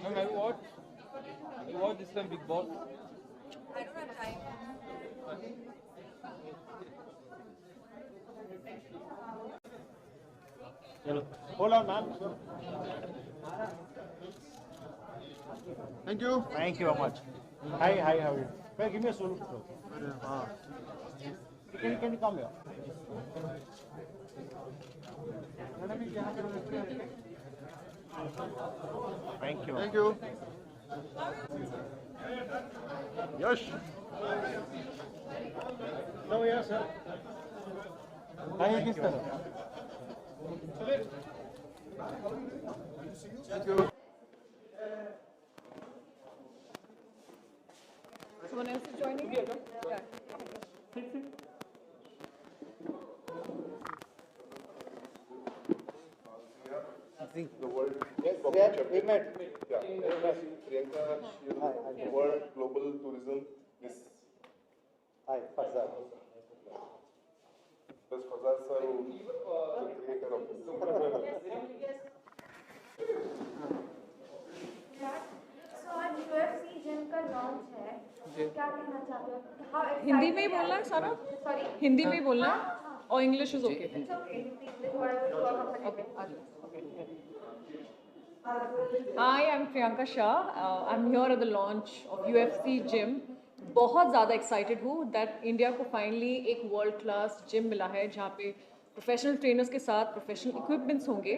Ma'am, have you watched this time Big Boss? I don't have time. Hold on, ma'am. Thank you. Thank you very much. Hi, how are you? Well, give me a solo photo. Can you come here? Thank you. Thank you. Yash. No, yes, sir. Thank you. Thank you. Someone else is joining? Yeah. The world boxing champion. Yeah. Priyanka, you world global tourism. This. Hi, Farzad. Plus Fazal sir, the creator of this. So आज UFC gym का launch है, क्या कहना चाहते हो? How excited Hindi में ही बोलना है सारा? Sorry. हिंदी में ही बोलना है? और English is okay? It's okay. Please, whatever you are comfortable. Hi, I'm Priyanka Shah. I'm here at the launch of UFC Gym. बहुत ज़्यादा excited हूँ that India को finally एक world class gym मिला है जहाँ पे professional trainers के साथ professional equipments होंगे.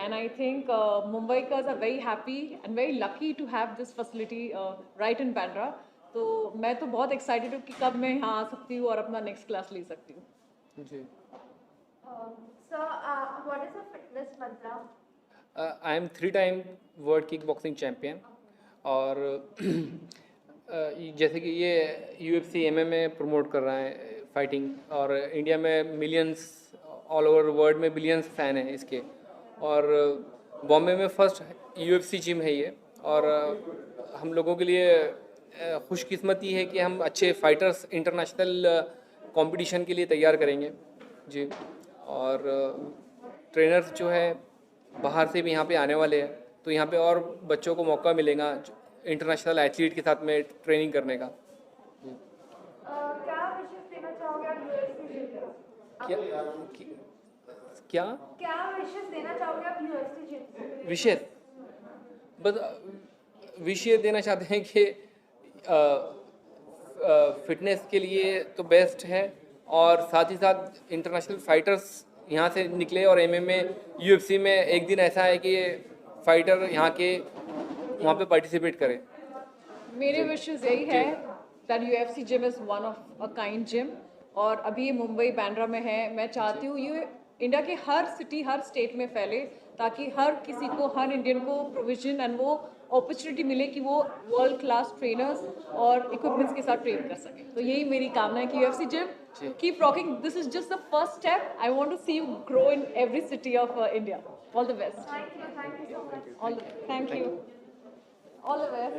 And I think Mumbaikas are very happy and very lucky to have this facility right in Bandra. तो मैं तो बहुत excited हूँ कि कब मैं यहाँ आ सकती हूँ और अपना next class ले सकती हूँ. जी. So, what is the fitness mantra? I am 3-time world kick boxing champion और जैसे कि ये UFC MMA प्रमोट कर रहा है फाइटिंग और इंडिया में मिलियंस ऑल ओवर वर्ल्ड में बिलियंस फ़ैन हैं इसके और बॉम्बे में फर्स्ट UFC जिम है ये और हम लोगों के लिए खुशकिस्मती है कि हम अच्छे फाइटर्स इंटरनेशनल कंपटीशन के लिए तैयार करेंगे जी और ट्रेनर्स जो है बाहर से भी यहाँ पे आने वाले हैं तो यहाँ पे और बच्चों को मौका मिलेगा इंटरनेशनल एथलीट के साथ में ट्रेनिंग करने का. क्या विशेष देना चाहोगे आप UFC जिम को? क्या क्या विशेष देना चाहोगे आप UFC जिम को? विशेष बस विशेष देना चाहते हैं कि फिटनेस के लिए तो बेस्ट है और साथ ही साथ इंटरनेशनल फाइटर्स यहाँ से निकले और MMA UFC में एक दिन ऐसा है कि फाइटर यहाँ के वहाँ पे पार्टिसिपेट करें. मेरे विशेष यही है that UFC gym is one of a kind gym और अभी ये मुंबई बैंड्रा में है. मैं चाहती हूँ ये इंडिया के हर सिटी हर स्टेट में फैले ताकि हर किसी को हर इंडियन को प्रोविजन एंड वो अपॉर्चुनिटी मिले कि वो वर्ल्ड क्लास ट्रेनर्स और इक्विपमेंट्स के साथ ट्रेन कर सके. तो यही मेरी कामना है कि UFC gym keep rocking. This is just the first step. I want to see you grow in every city of India. All the best. Thank you so much. Thank you. All the best.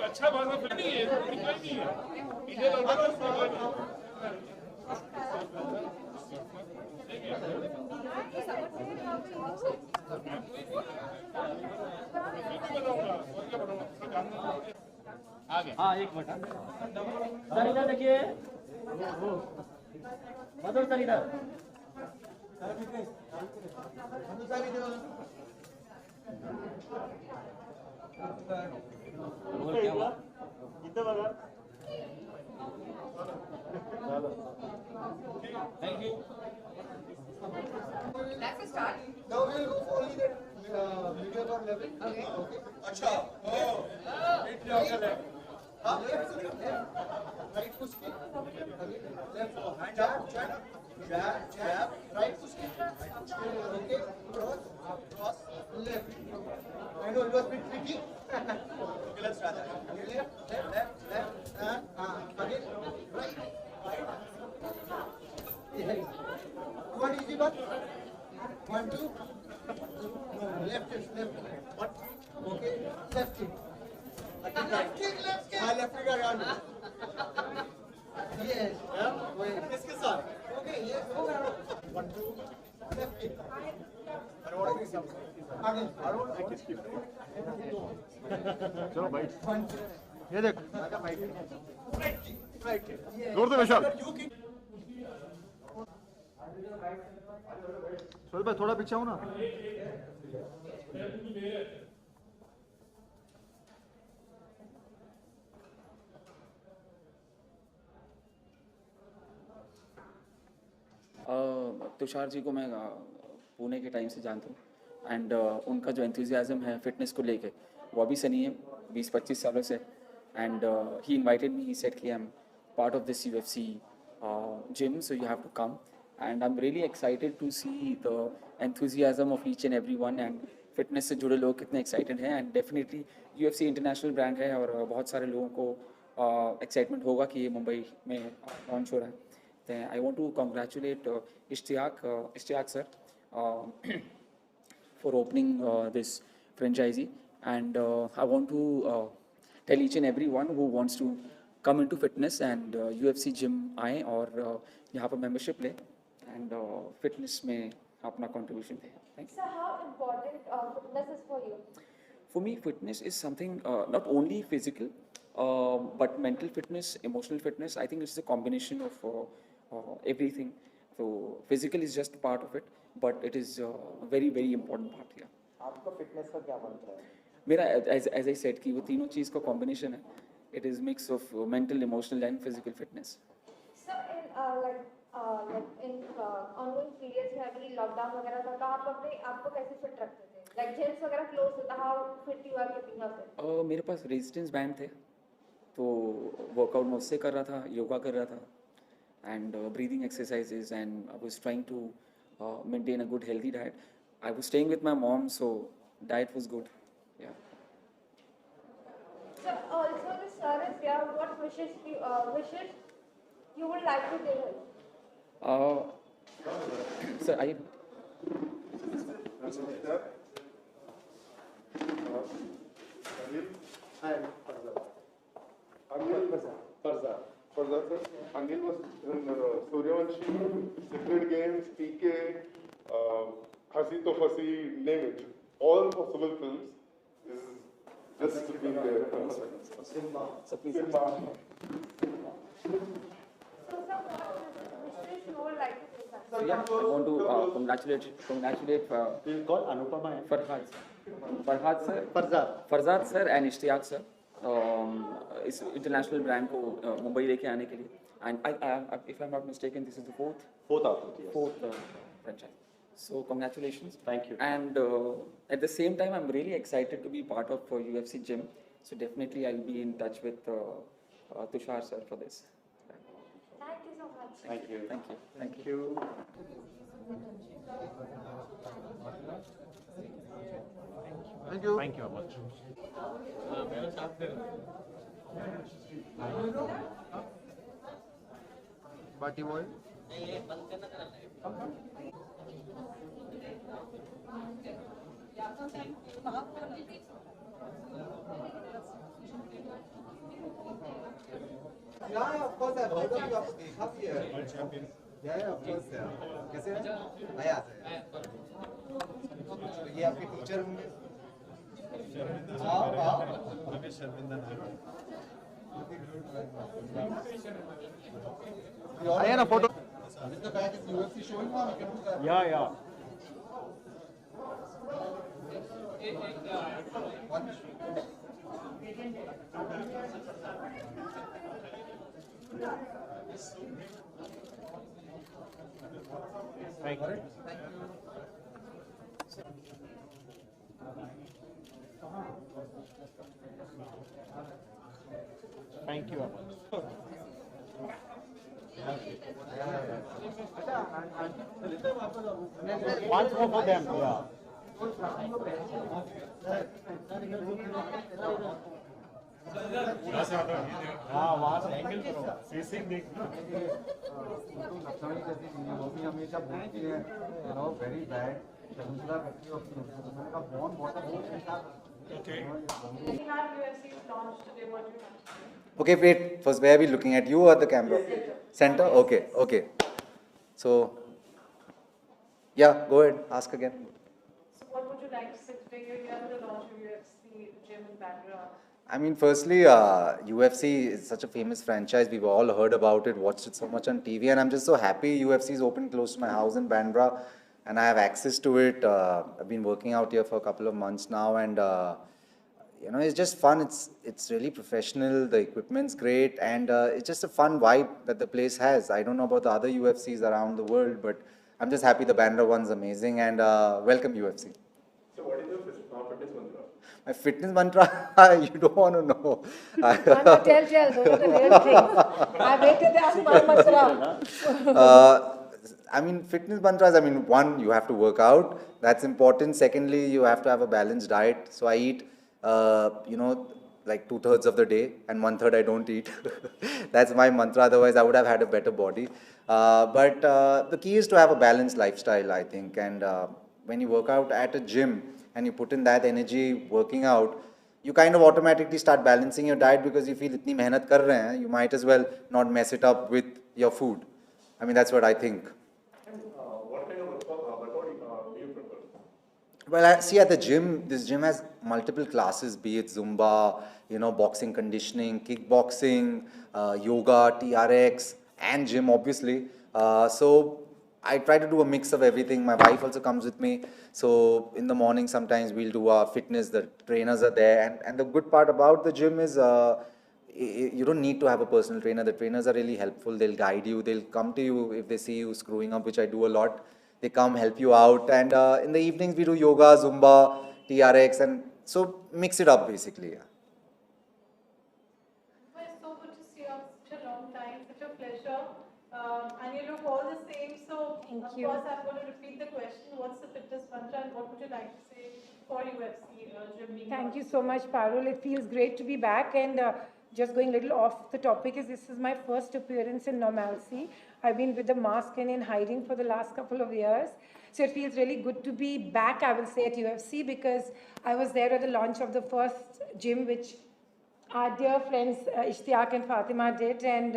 अच्छा भाषा फिर नहीं है, कोई नहीं है. इधर हाँ, एक मिनट. सर इधर देखिए. मधुर सर इधर. इधर बघा. Thank you. That's a start. Now we'll go for only that medium or level. Okay. अच्छा. Right push kick. Left jab, jab, right push kick. Okay. Cross, left. I know it was a bit tricky. Okay, let's try that. Okay, left, and again, right. 1, 2. Left is left. What? Okay. Left kick. Left kick. Left kick around. Yes. Yeah. Wait. इसके साथ. Okay. Yes. 1, 2. Left kick. I don't want to kick. Again. I don't want to kick. चलो भाई ये देख. Right kick. Right kick. जोर दे विशाल You kick. Sohail भाई थोड़ा पीछे आओ ना. तुषार जी को मैं पुणे के टाइम से जानता हूँ एंड उनका जो एंथुजियाज़म है फिटनेस को लेके वो अभी से नहीं है, 20-25 सालों से. And he invited me, he said कि I am part of this UFC gym, so you have to come. And I'm really excited to see the enthusiasm of each and everyone and fitness से जुड़े लोग कितने excited हैं. And definitely UFC international brand है और बहुत सारे लोगों को एक्साइटमेंट होगा कि ये मुंबई में लॉन्च हो रहा है. I want to congratulate Ishtiaq sir for opening this franchisee, and I want to tell each and everyone who wants to come into fitness and UFC gym आए और यहाँ पर membership ले and fitness में अपना contribution they. Thank you. So how important fitness is for you? For me, fitness is something not only physical, but mental fitness, emotional fitness. I think it's a combination of everything. So physical is just part of it, but it is a very, very important part here. आपका fitness का क्या मंत्र है? मेरा as I said कि वो तीनों चीज़ का combination है. It is mix of mental, emotional and physical fitness. So in ongoing periods में अभी लॉकडाउन वगैरह था तो आप अपने आप को कैसे फिट रखते थे? Like gyms वगैरह क्लोज थे तो how fit you are keeping yourself? मेरे पास रेजिस्टेंस बैंड थे तो वर्कआउट मैं उससे कर रहा था, योगा कर रहा था and breathing exercises, and I was trying to maintain a good healthy diet. I was staying with my mom, so diet was good. Yeah. So also the sir is here. What wishes you would like to tell him? Sir, I Farzad sir, Anil was in Suryavanshi, Sacred Games, PK, Hasi To Fasi, name it. All possible films is just being there. Simba. So please. Simba. So sir, what wishes you would like to say, sir? Yeah, I want to congratulate He's called Anupama. Farzad sir and Ishtiyaq sir इस international brand को मुंबई लेके आने के लिए. And if I am not mistaken this is the fourth franchise. So congratulations. Thank you. And at the same time, I'm really excited to be part of UFC gym. So definitely I'll be in touch with Tushar sir for this. Thank you so much. Thank you. Thank you. Thank you. Thank you. Thank you very much. Party boy. Yeah, of course I've heard of you. आपको देखा भी है. World champion. Yeah, of course. कैसे हैं? आया है. तो ये आपके टीचर होंगे. रमेश शर्मिंदा नाम. आया ना photo. Is the back is UFC showing now? We can do that. Yeah. One. Thank you. Thank you very much. Once more for them. Yeah. हाँ वहाँ से एंगल करो फेसिंग देख लखनऊ जैसी चीज़ है, वो भी हमेशा बोलती है, you know, very bad. Shakuntala करती है उसकी वजह से, तो मैंने कहा बहुत बहुत के साथ Okay. We have UFC's launch today. What do you have to say? Okay, wait. First, where are we looking at? You or the camera? Center? Okay, okay. So, yeah, go ahead. Ask again. So what would you like to say today? You're here for the launch of UFC gym in Bandra. I mean, firstly, UFC is such a famous franchise. We've all heard about it, watched it so much on TV, and I'm just so happy UFC is open close to my house in Bandra, and I have access to it. I've been working out here for a couple of months now, and you know, it's just fun. It's really professional. The equipment's great, and it's just a fun vibe that the place has. I don't know about the other UFCs around the world, but I'm just happy the Bandra one's amazing, and welcome UFC. So what is your fitness mantra? My fitness mantra, you don't want to know. Tell, those are the real things. I waited to ask my mantra. I mean, fitness mantras, I mean, one, you have to work out. That's important. Secondly, you have to have a balanced diet. So I eat, you know, like 2/3 of the day, and 1/3 I don't eat. That's my mantra. Otherwise, I would have had a better body. But the key is to have a balanced lifestyle, I think. And when you work out at a gym and you put in that energy working out, you kind of automatically start balancing your diet because you feel itni mehnat kar rahe hain, you might as well not mess it up with your food. I mean, that's what I think. What kind of workout do you prefer? Well, I see at the gym, this gym has multiple classes, be it Zumba, you know, boxing conditioning, kickboxing, yoga, TRX, and gym, obviously. So I try to do a mix of everything. My wife also comes with me. So in the morning, sometimes we'll do our fitness. The trainers are there. And the good part about the gym is you don't need to have a personal trainer. The trainers are really helpful. They'll guide you. They'll come to you if they see you screwing up, which I do a lot. They come help you out. And in the evenings, we do yoga, Zumba, TRX. And so mix it up, basically. Yeah. It's so good to see you after such a long time. Such a pleasure. And you look all the same. So, of course, I'm going to repeat the question. What's the fitness mantra and what would you like to say for UFC gym being Thank you launched? so much, Parul. It feels great to be back. And just going a little off the topic, is this is my first appearance in normalcy. I've been with the mask and in hiding for the last couple of years. So it feels really good to be back, I will say, at UFC, because I was there at the launch of the first gym, which our dear friends Ishtiaq and Fatima did. And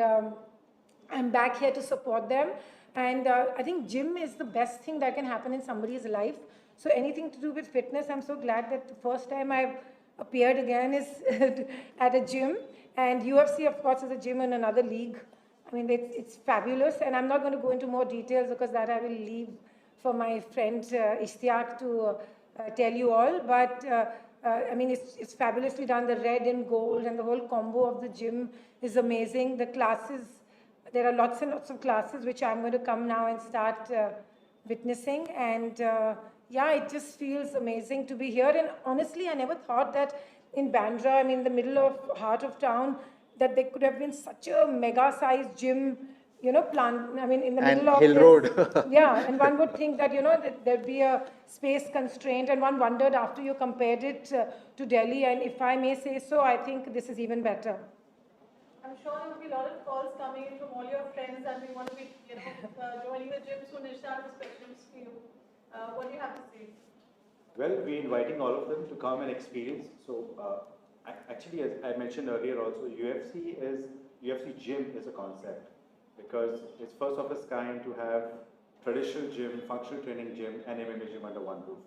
I'm back here to support them. And I think gym is the best thing that can happen in somebody's life. So anything to do with fitness, I'm so glad that the first time I've appeared again is at a gym. And UFC, of course, is a gym in another league. I mean, it's fabulous. And I'm not going to go into more details because that I will leave for my friend Ishtiaq to tell you all. But I mean, it's fabulously done. The red and gold and the whole combo of the gym is amazing. The classes, there are lots and lots of classes which I'm going to come now and start witnessing. And yeah, it just feels amazing to be here. And honestly, I never thought that in Bandra, I mean, the middle of heart of town, that there could have been such a mega-sized gym, you know, I mean, in the middle of Hill this, Road. yeah, and one would think that, you know, that there'd be a space constraint, and one wondered after you compared it to Delhi, and if I may say so, I think this is even better. I'm sure there will be a lot of calls coming in from all your friends and we want to be, you know, joining the gym soon. Ishaq, this question is for you. What do you have to say? Well, we're inviting all of them to come and experience. So, actually, as I mentioned earlier also, UFC gym is a concept because it's first of its kind to have traditional gym, functional training gym, and MMA gym under one roof.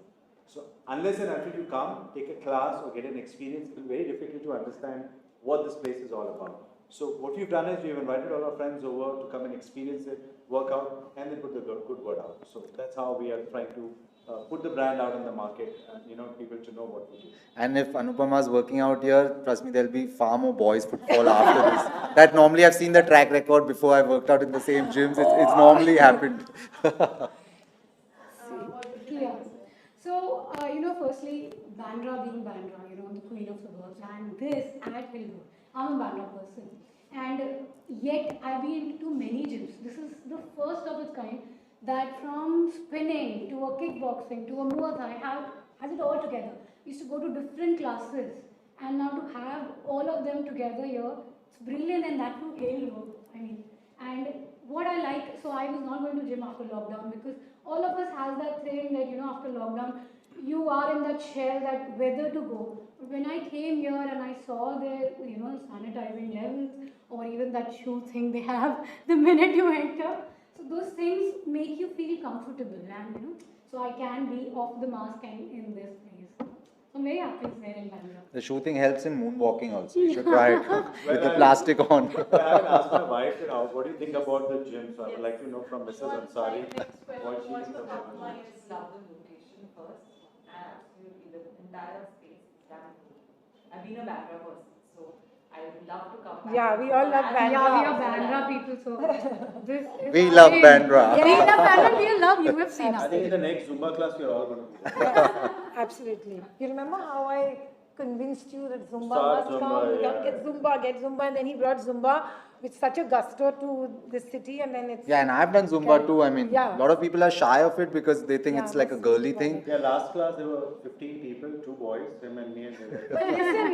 So, unless and until you come, take a class or get an experience, it's very difficult to understand what this place is all about. So, what we've done is we've invited all our friends over to come and experience it, work out, and then put the good word out. So, that's how we are trying to put the brand out in the market and, you know, people to know what we do. And if Anupama's working out here, trust me, there'll be far more boys footfall after this. That normally I've seen the track record before I worked out in the same gyms. It's normally happened. Yeah. So, you know, firstly, Bandra being Bandra, you know, the queen of the world, and this at Hill Road. I'm a Bandra person. And yet, I've been to many gyms. This is the first of its kind that from spinning to a kickboxing to a Muay Thai has it all together. Used to go to different classes and now to have all of them together here, it's brilliant, and that too Halo. I mean, and what I like, so I was not going to gym after lockdown because all of us has that thing that after lockdown you are in that shell that whether to go. But when I came here and I saw their sanitizing levels or even that shoe thing they have the minute you enter, so those things make you feel comfortable, and so I can be off the mask and in this place. So I'm very happy it's there in Bangalore. The shoe thing helps in moonwalking also. You should try it with the plastic on. I haven't asked my wife, what do you think about the gym? So I would like to know from Mrs. Ansari what she thinks about the gym. Love the location first, and absolutely the entire space is damn cool. I've been a Bandra person, so I would love to come back. Yeah, we all love Bandra. Yeah, we are Bandra people, so this is We love Bandra. We love Bandra, we love UFC now. I think in the next Zumba class, we're all going to be there. Absolutely. You remember how I convinced you that Zumba Start must Zumba, come, yeah. get Zumba, and then he brought Zumba with such a gusto to the city, and then it's... Yeah, and I've done Zumba too. I mean, Yeah. a lot of people are shy of it because they think Yeah, it's like a that's girly Zumba. thing. Yeah, last class there were 15 people, 2 boys, him and me and Vivek. But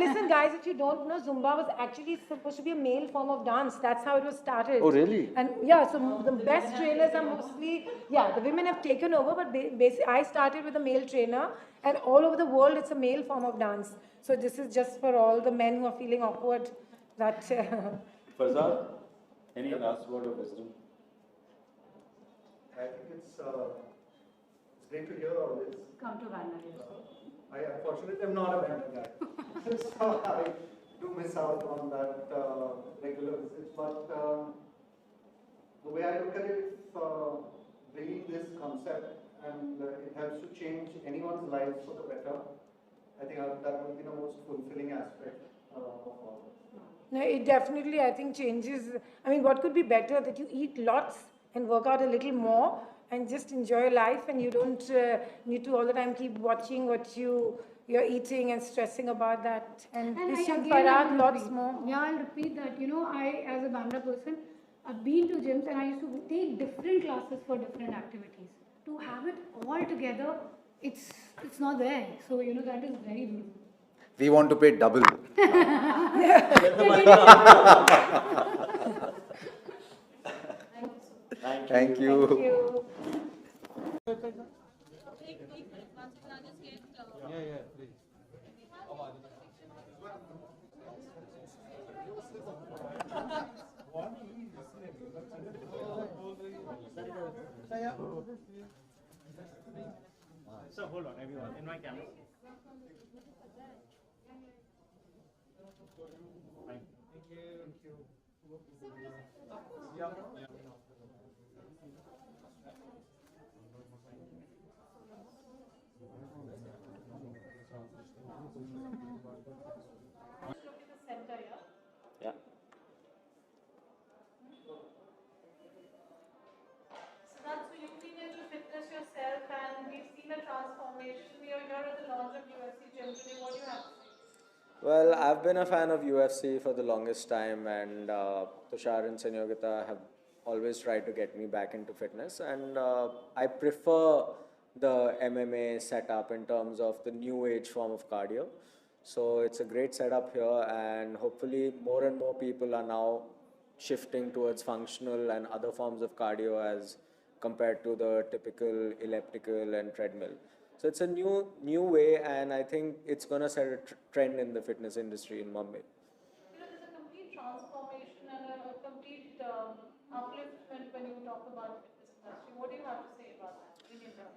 listen, guys, if you don't know, Zumba was actually supposed to be a male form of dance. That's how it was started. Oh, really? And yeah, so the best trainers are mostly, the women have taken over, but basically I started with a male trainer, and all over the world it's a male form of dance. So this is just for all the men who are feeling awkward that... Fazal, any last word of wisdom? I think it's great to hear all this. Come to Bandra. I unfortunately am not a Bandra guy, so I do miss out on that regular visits. But the way I look at it is bringing this concept, and it helps to change anyone's lives for the better. I think that would be the most fulfilling aspect of all this. No, it definitely, I think, changes. I mean, what could be better that you eat lots and work out a little more and just enjoy life, and you don't need to all the time keep watching what you're eating and stressing about that. And this young Farad, lots more. Yeah, I'll repeat that. I, as a Bandra person, I've been to gyms and I used to take different classes for different activities. To have it all together, it's not there. So, that is very good. We want to pay double. Thank you. Thank you. So hold on, everyone, in my camera. Thank you. Yeah. Yeah. So you've been into fitness yourself, and we've seen a transformation. We are here at the launch of UFC Gym today. What do you have to say? Well, I've been a fan of UFC for the longest time, and Tushar and Sanyogita have always tried to get me back into fitness, and I prefer the MMA setup in terms of the new age form of cardio. So it's a great setup here, and hopefully more and more people are now shifting towards functional and other forms of cardio as compared to the typical elliptical and treadmill. So it's a new way, and I think it's going to set a trend in the fitness industry in Mumbai. There's a complete transformation and a complete upliftment when you talk about fitness industry. What do you have to say about that?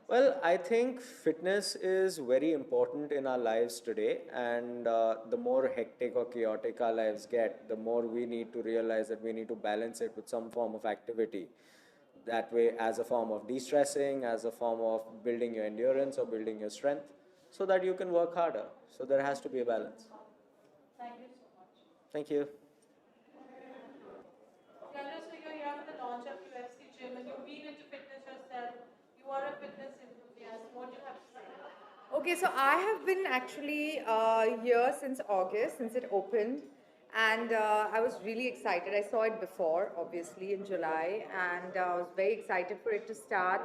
Well, I think fitness is very important in our lives today, and the more hectic or chaotic our lives get, the more we need to realize that we need to balance it with some form of activity. That way, as a form of de-stressing, as a form of building your endurance or building your strength, so that you can work harder. So there has to be a balance. Thank you so much. Thank you. Kendra, so you're here for the launch of UFC Gym, and you've been into fitness yourself. You are a fitness enthusiast. What do you have to say? Okay, so I have been actually here since August, since it opened. And I was really excited. I saw it before, obviously, in July, and I was very excited for it to start.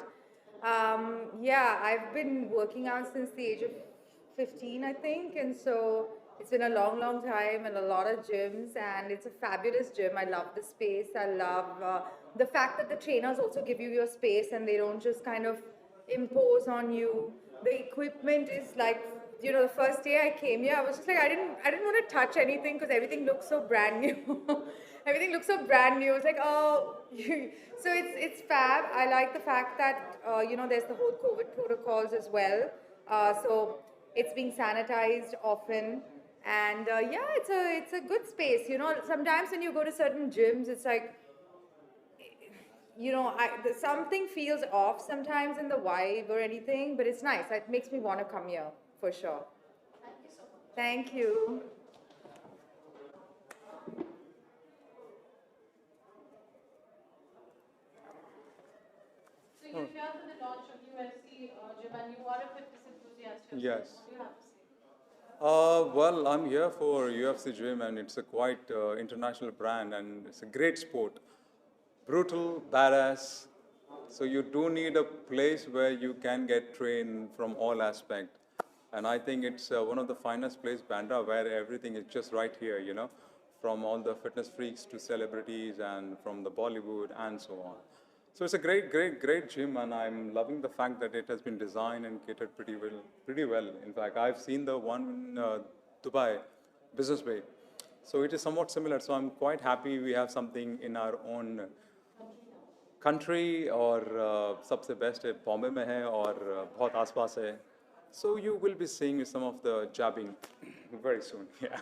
Yeah, I've been working out since the age of 15, I think, and so It's been a long, long time and a lot of gyms, and it's a fabulous gym. I love the space. I love the fact that the trainers also give you your space and they don't just kind of impose on you. The equipment is like, you know, the first day I came here, I was just like, I didn't want to touch anything because everything looks so brand new. Everything looks so brand new. It's like, oh, so it's fab. I like the fact that you know, there's the whole COVID protocols as well. So it's being sanitized often, and yeah, it's a good space. You know, sometimes when you go to certain gyms, it's like, you know, something feels off sometimes in the vibe or anything, but it's nice. It makes me want to come here for sure. Thank you so much. Thank you. So you're here for the launch of UFC gym, and you are a fitness enthusiast yourself. Yes. What do you have to say? Well, I'm here for UFC Gym, and it's a quite international brand, and it's a great sport. Brutal, badass. So you do need a place where you can get trained from all aspects. And I think it's one of the finest places, Bandra, where everything is just right here, you know, from all the fitness freaks to celebrities and from the Bollywood and so on. So it's a great gym, and I'm loving the fact that it has been designed and catered pretty well. In fact, I've seen the one in Dubai, Business Bay. So it is somewhat similar. So I'm quite happy we have something in our own country, और सबसे best है बॉम्बे में है और बहुत आसपास है. So you will be seeing some of the jabbing very soon. Yeah,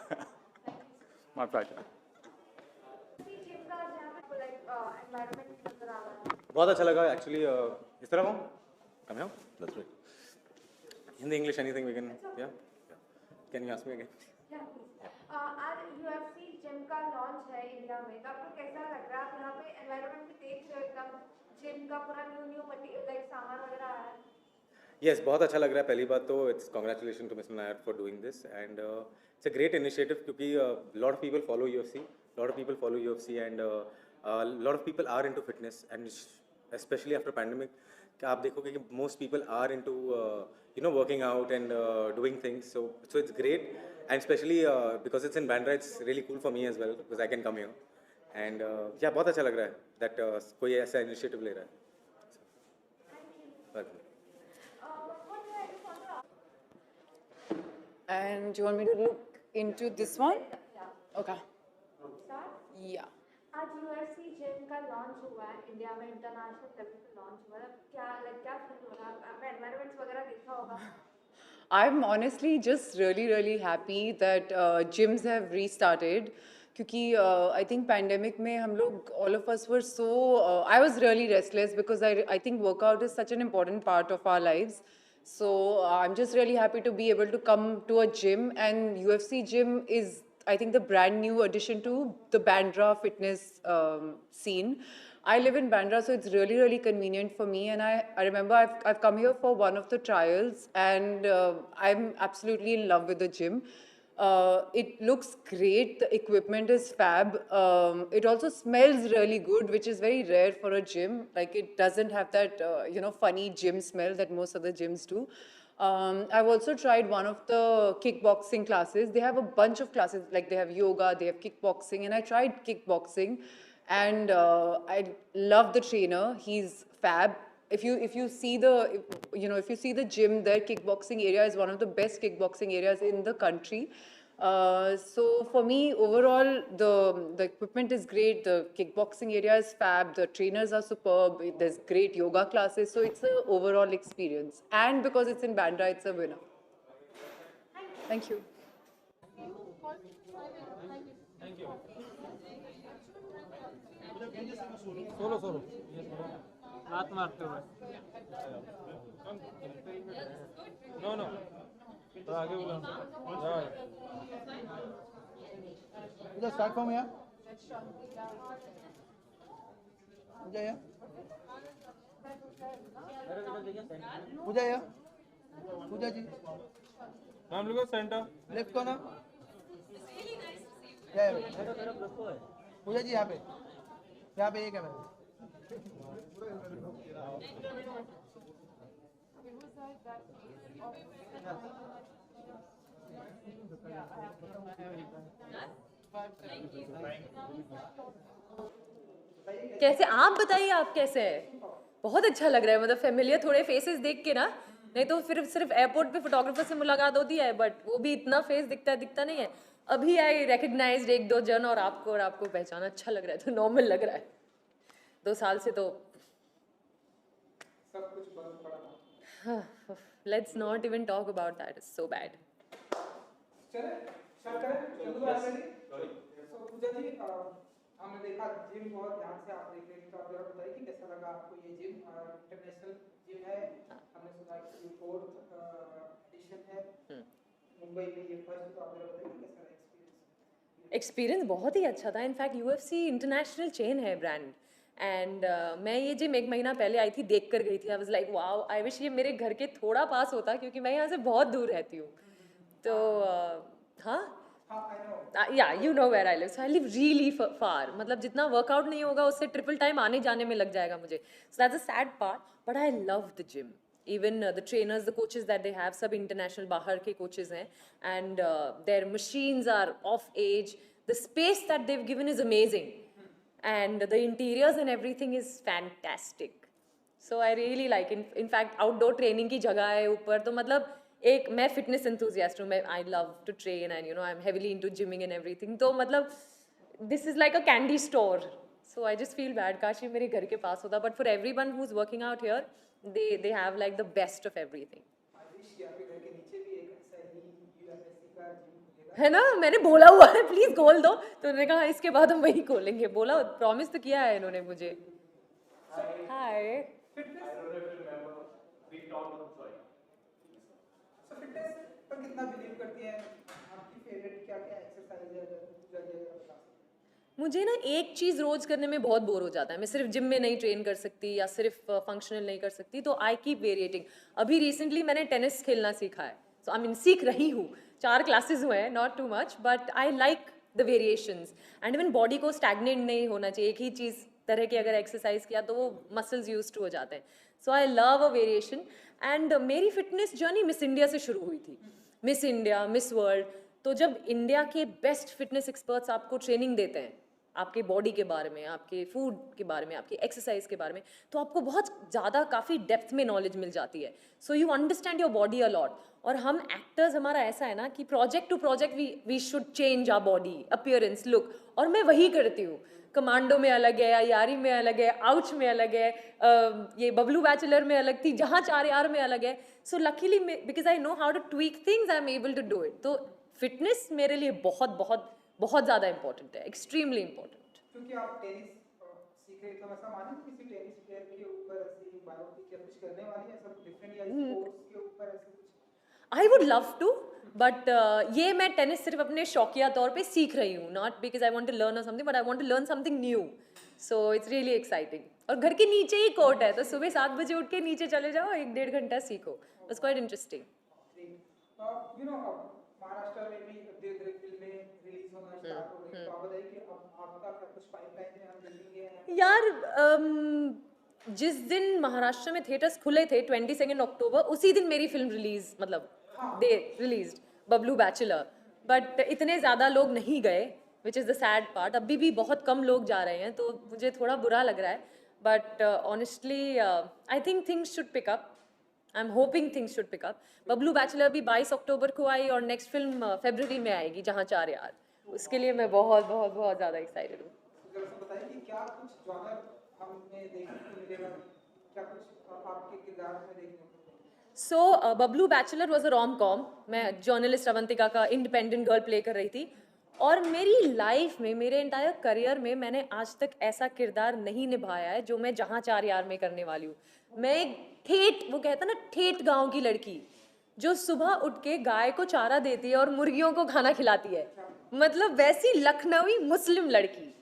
my pleasure. बहुत अच्छा लगा एक्चुअली इस तरफ हूँ कम है that's right. Hindi, English, anything we can, yeah. Can you ask me again? आज UFC जिम का लॉन्च है इंडिया में, तो आपको कैसा लग रहा है? आप यहाँ पे एनवायरनमेंट भी देख रहे हो, एकदम जिम का पूरा न्यू लाइक सामान वगैरह आया है. Yes, बहुत अच्छा लग रहा है. पहली बात तो it's congratulations to Mr. Nair for doing this, and it's a great initiative क्योंकि lot of people follow UFC, and a lot of people are into fitness, and especially after pandemic, आप देखोगे कि most people are into you know, working out and doing things, so it's great, and especially because it's in Bandra, it's really cool for me as well because I can come here, and yeah, बहुत अच्छा लग रहा है that कोई ऐसा initiative ले रहा है. Welcome. And do you want me to look into this one? Okay. Yeah. आज UFC जिम का लॉन्च हुआ है इंडिया में, इंटरनेशनल लेवल पे लॉन्च हुआ है. क्या फील हो रहा है? आपने एनवायरनमेंट्स वगैरह देखा होगा. I'm honestly just really happy that gyms have restarted. क्योंकि I think pandemic में हम लोग, all of us were so, I was really restless because I think workout is such an important part of our lives. So I'm just really happy to be able to come to a gym, and UFC gym is, I think, the brand new addition to the Bandra fitness scene. I live in Bandra, so it's really convenient for me, and I remember I've come here for one of the trials, and I'm absolutely in love with the gym. It looks great, the equipment is fab. It also smells really good, which is very rare for a gym. Like, it doesn't have that, you know, funny gym smell that most other gyms do. I've also tried one of the kickboxing classes. They have a bunch of classes, like they have yoga, they have kickboxing, and I tried kickboxing, and I love the trainer. He's fab. If you see the gym, their kickboxing area is one of the best kickboxing areas in the country. So for me, overall, the equipment is great. The kickboxing area is fab. The trainers are superb. There's great yoga classes. So it's an overall experience. And because it's in Bandra, it's a winner. Thank you. Thank you. Solo. हाथ मारते हुए. No. तो आगे बोलो. Just start from here. Pooja here. Pooja ji. Ma'am, look at center. Left corner. Yeah. Pooja ji यहाँ पे एक है मैम. कैसे आप बताइए, आप कैसे हैं? बहुत अच्छा लग रहा है, मतलब फेमिलियर थोड़े फेसेस देख के ना, नहीं तो फिर सिर्फ एयरपोर्ट पे फोटोग्राफर से मुलाकात होती है, बट वो भी इतना फेस दिखता नहीं है। अभी आई रिकग्नाइज्ड एक दो जन और आपको पहचाना, अच्छा लग रहा है, तो नॉर्मल लग रहा है। 2 साल से तो सब कुछ बंद पड़ा। Let's not even talk about that, it's so bad. चले स्टार्ट करें, चलो ऑलरेडी। सो पूजा जी, हमने देखा जिम बहुत ध्यान से आप देख रहे हैं, तो आप जरा बताइए कि कैसा लगा आपको ये जिम? इंटरनेशनल जिम है, हमने सुना कि ये 4th एडिशन है मुंबई में, ये फर्स्ट, तो आप जरा बताइए कैसा रहा एक्सपीरियंस? बहुत ही अच्छा था। इनफैक्ट UFC इंटरनेशनल चेन है ब्रांड, एंड मैं ये जिम 1 महीना पहले आई थी, देख कर गई थी। I was like wow, I wish ये मेरे घर के थोड़ा पास होता, क्योंकि मैं यहाँ से बहुत दूर रहती हूँ। तो हाँ, या you know where I live, so I live really far. मतलब जितना वर्कआउट नहीं होगा उससे ट्रिपल टाइम आने जाने में लग जाएगा मुझे। So that's a sad part, but I love the gym. Even the trainers, the coaches that they have, सब international बाहर के coaches हैं, and their machines are of age. The space that they've given is amazing, and the interiors and everything is fantastic. So I really like. In fact, outdoor training की जगह है ऊपर, तो मतलब एक मैं fitness enthusiast हूँ, मैं I love to train, and you know I'm heavily into gymming and everything. तो मतलब this is like a candy store. So I just feel bad, काश ये मेरे घर के पास होता. But for everyone who's working out here, they have like the best of everything. है ना, मैंने बोला हुआ है प्लीज खोल दो, तो उन्होंने कहा इसके बाद हम वही खोलेंगे। बोला, प्रॉमिस तो किया है इन्होंने मुझे। हाय, पर कितना बिलीव करती हैं? आपकी फेवरेट क्या-क्या एक्सरसाइज है पूजा जी? मुझे ना एक चीज़ रोज़ करने में बहुत बोर हो जाता है। मैं सिर्फ जिम में नहीं ट्रेन कर सकती या सिर्फ फंक्शनल नहीं कर सकती, तो आई कीप वेरिएटिंग। अभी रिसेंटली मैंने टेनिस खेलना सीखा है, सो आई मीन सीख रही हूँ। 4 क्लासेस हुए हैं, not too much, but I like the variations. And even body को स्टैग्नेट नहीं होना चाहिए, एक ही चीज़ तरह की अगर एक्सरसाइज किया तो वो मसल्स यूज टू हो जाते हैं। So I love a variation. And मेरी फिटनेस जर्नी मिस इंडिया से शुरू हुई थी। मिस इंडिया, मिस वर्ल्ड, तो जब इंडिया के बेस्ट फिटनेस एक्सपर्ट्स आपको ट्रेनिंग देते हैं आपके बॉडी के बारे में, आपके फूड के बारे में, आपकी एक्सरसाइज के बारे में, तो आपको बहुत ज़्यादा काफ़ी डेप्थ में नॉलेज मिल जाती है। So you understand your body a lot. और हम एक्टर्स, हमारा ऐसा है ना कि project to project we should change our body appearance, look, और मैं वही करती हूँ। कमांडो में अलग है, यारी में अलग है, आउच में अलग है, ये बबलू बैचलर में अलग थी, जहाँ 4 यार में अलग है। So luckily because I know how to tweak things, I am able to do it. तो फिटनेस मेरे लिए बहुत बहुत बहुत ज़्यादा इंपॉर्टेंट है, एक्सट्रीमली इंपॉर्टेंट। क्योंकि आप टेनिस सीख रहे, तो ऐसा माने किसी टेनिस प्लेयर के ऊपर ऐसी बायोपिक या कुछ करने वाली है, सब डिफरेंट या स्पोर्ट्स के ऊपर ऐसे कुछ? I would love to, but ये मैं टेनिस सिर्फ अपने शौकिया तौर पे सीख रही हूँ, not because I want to learn something, but I want to learn something new. So it's really exciting. और घर के नीचे ही कोर्ट है, तो सुबह 7 बजे उठ के नीचे चले जाओ, 1-1.5 घंटा सीखो। It's quite interesting. You know Maharashtra में भी धीरे-धीरे फिल्में रिलीज होना स्टार्ट हो गई, तो आप बताइए कि आपका कुछ पाइपलाइन में हम देखेंगे? यार जिस दिन महाराष्ट्र में थिएटर्स खुले थे 22 अक्टूबर, उसी दिन मेरी फिल्म रिलीज, मतलब दे रिलीज्ड बबलू बैचलर, बट इतने ज़्यादा लोग नहीं गए, which is the sad part. अभी भी बहुत कम लोग जा रहे हैं, तो मुझे थोड़ा बुरा लग रहा है, but honestly I think things should pick up. I am hoping things should pick up. Bablu Bachelor भी 22 अक्टूबर को आई, और नेक्स्ट फिल्म फरवरी में आएगी, जहाँ 4 यार। उसके लिए मैं बहुत बहुत बहुत ज़्यादा एक्साइटेड हूँ। बताइए कि क्या कुछ जॉनर हमें देखने को मिलेगा, क्या कुछ आपके किरदार में देखने को? So Bablu bachelor was a rom com. मैं जर्नलिस्ट अवंतिका का इंडिपेंडेंट गर्ल प्ले कर रही थी, और मेरी लाइफ में, मेरे एंटायर करियर में, मैंने आज तक ऐसा किरदार नहीं निभाया है जो मैं जहाँ 4 यार में करने वाली हूँ। मैं एक ठेठ, वो कहता ना ठेठ गांव की लड़की, जो सुबह उठ के गाय को चारा देती है और मुर्गियों को खाना खिलाती है, मतलब वैसी लखनवी मुस्लिम लड़की।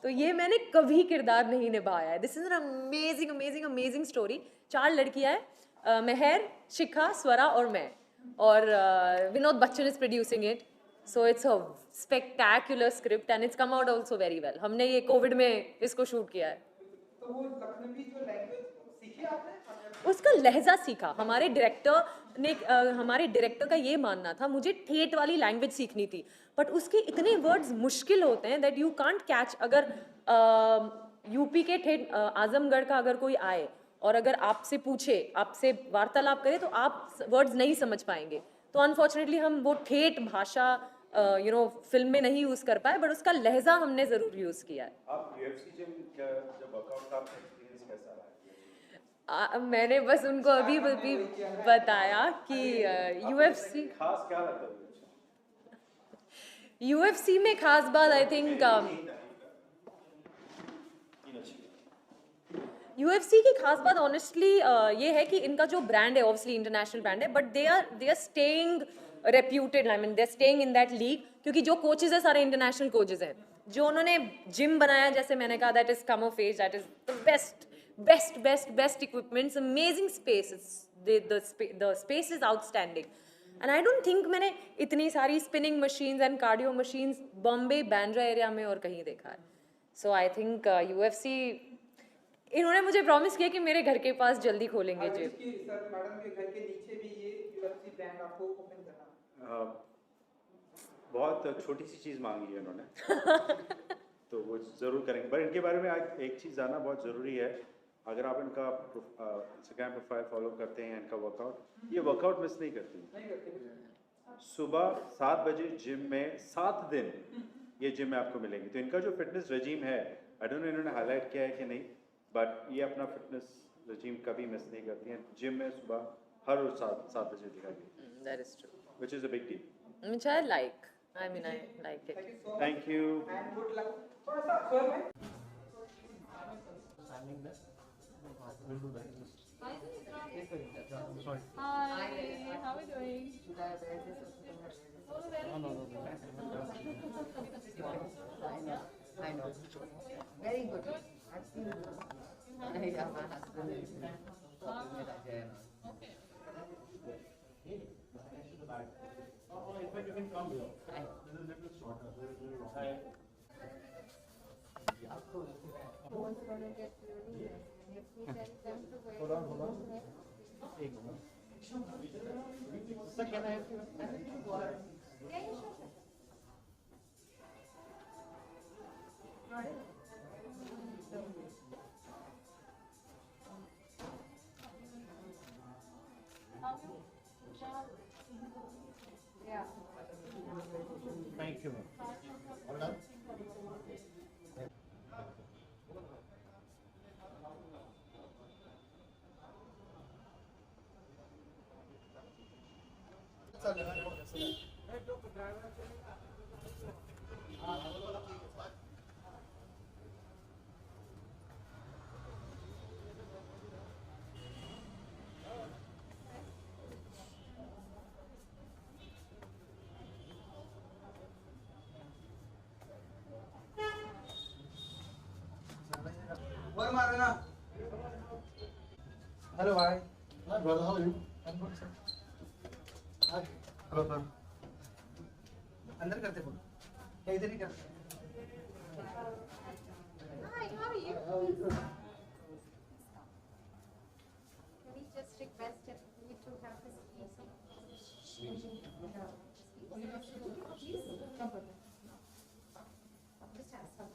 तो ये मैंने कभी किरदार नहीं निभाया है। This is an amazing amazing amazing story. 4 लड़कियां हैं, मेहर, शिखा, स्वरा और मैं, और Vinod Bachchan is producing it. So it's a spectacular script and it's come out also very well. हमने ये कोविड में इसको शूट किया है। तो वो लखनवी जो लैंग्वेज उसका लहजा सीखा। हमारे डायरेक्टर का ये मानना था, मुझे ठेठ वाली लैंग्वेज सीखनी थी, बट उसके इतने वर्ड्स मुश्किल होते हैं दैट यू कांट कैच। अगर यूपी के ठेठ आजमगढ़ का अगर कोई आए और अगर आपसे पूछे, आपसे वार्तालाप करे, तो आप वर्ड्स नहीं समझ पाएंगे। तो अनफॉर्चुनेटली हम वो ठेठ भाषा फिल्म में नहीं यूज़ कर पाए, बट उसका लहजा हमने ज़रूर यूज़ किया है। आप यूएफसी जिम जब वर्कआउट का आपका एक्सपीरियंस कैसा रहा? मैंने बस उनको अभी बताया कि खास क्या लगता है यूएफसी में खास बात आई थिंक यूएफसी की खास बात ऑनेस्टली ये है कि इनका जो ब्रांड है, ऑब्वियसली इंटरनेशनल ब्रांड है, but they are staying reputed, I mean they are staying in that league, क्योंकि जो कोचेज है सारे इंटरनेशनल कोचेज हैं। जो उन्होंने जिम बनाया, जैसे मैंने कहा, that is come of age, that is the best equipments, amazing spaces, the space is outstanding. And I don't think मैंने इतनी सारी spinning machines and cardio machines Bombay Bandra area में और कहीं देखा है। सो आई थिंक यूएफसी, इन्होंने मुझे प्रॉमिस किया कि मेरे घर के पास जल्दी खोलेंगे जिम। सर, मैडम के घर के नीचे भी ये यूएफसी ब्रांड आपको ओपन करना। बहुत छोटी सी चीज़ मांगी है उन्होंने तो वो ज़रूर करेंगे, पर इनके बारे में आज एक चीज़ जानना बहुत ज़रूरी है। अगर आप इनका इंस्टाग्राम प्रोफाइल फॉलो करते हैं, इनका वर्कआउट, ये वर्कआउट मिस नहीं करती। सुबह 7 बजे जिम में 7 दिन ये जिम में आपको मिलेंगी। तो इनका जो फिटनेस रजीम है, आई डोंट नो इन्होंने हाईलाइट किया है कि नहीं, बट ये अपना फिटनेस रजीम कभी मिस नहीं करती हैं। जिम में सुबह हर रोज 7 बजे दिखाएगी। That is true. Which is a big deal. Which I like. I mean, I like it. Thank you. And good luck. थोड़ा सा सर में Hi, how are you doing? Oh, very No. I know. Very good. I've seen it. Yeah, my husband is Okay. In fact, you can come here. This is a little shorter. Hi. Phone's gonna get really messy, and if we tell them to wear Hold on. Sir, can I have you? Yeah, sure. Yeah. Thank you. Hold on. वर मारो ना। Hello, hi. Hi, brother. How are you? I'm good, sir. Hi. Hello, sir. अंदर करते phone या इधर ही करते। Hi, how are you? How are you? Can we just request if we to have this easy? Please, come with me. Just have some.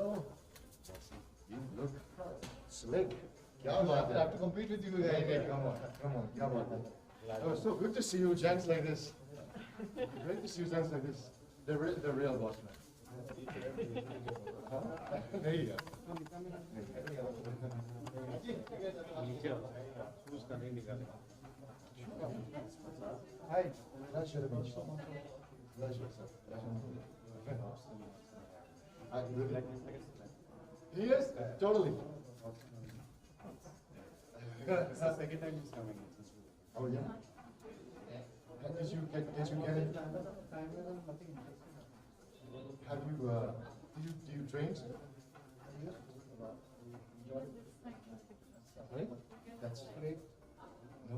Oh, you look slick. I have to compete with you guys. Come on. Oh, so good to see you, gents like this. Great to see you, gents like this. The real boss man. There you go. Hi. Pleasure to meet you. Pleasure, sir. He is? Totally. It's the second time he's coming. Oh, yeah? And did you get it? Have you, do you train? Right? That's great. No?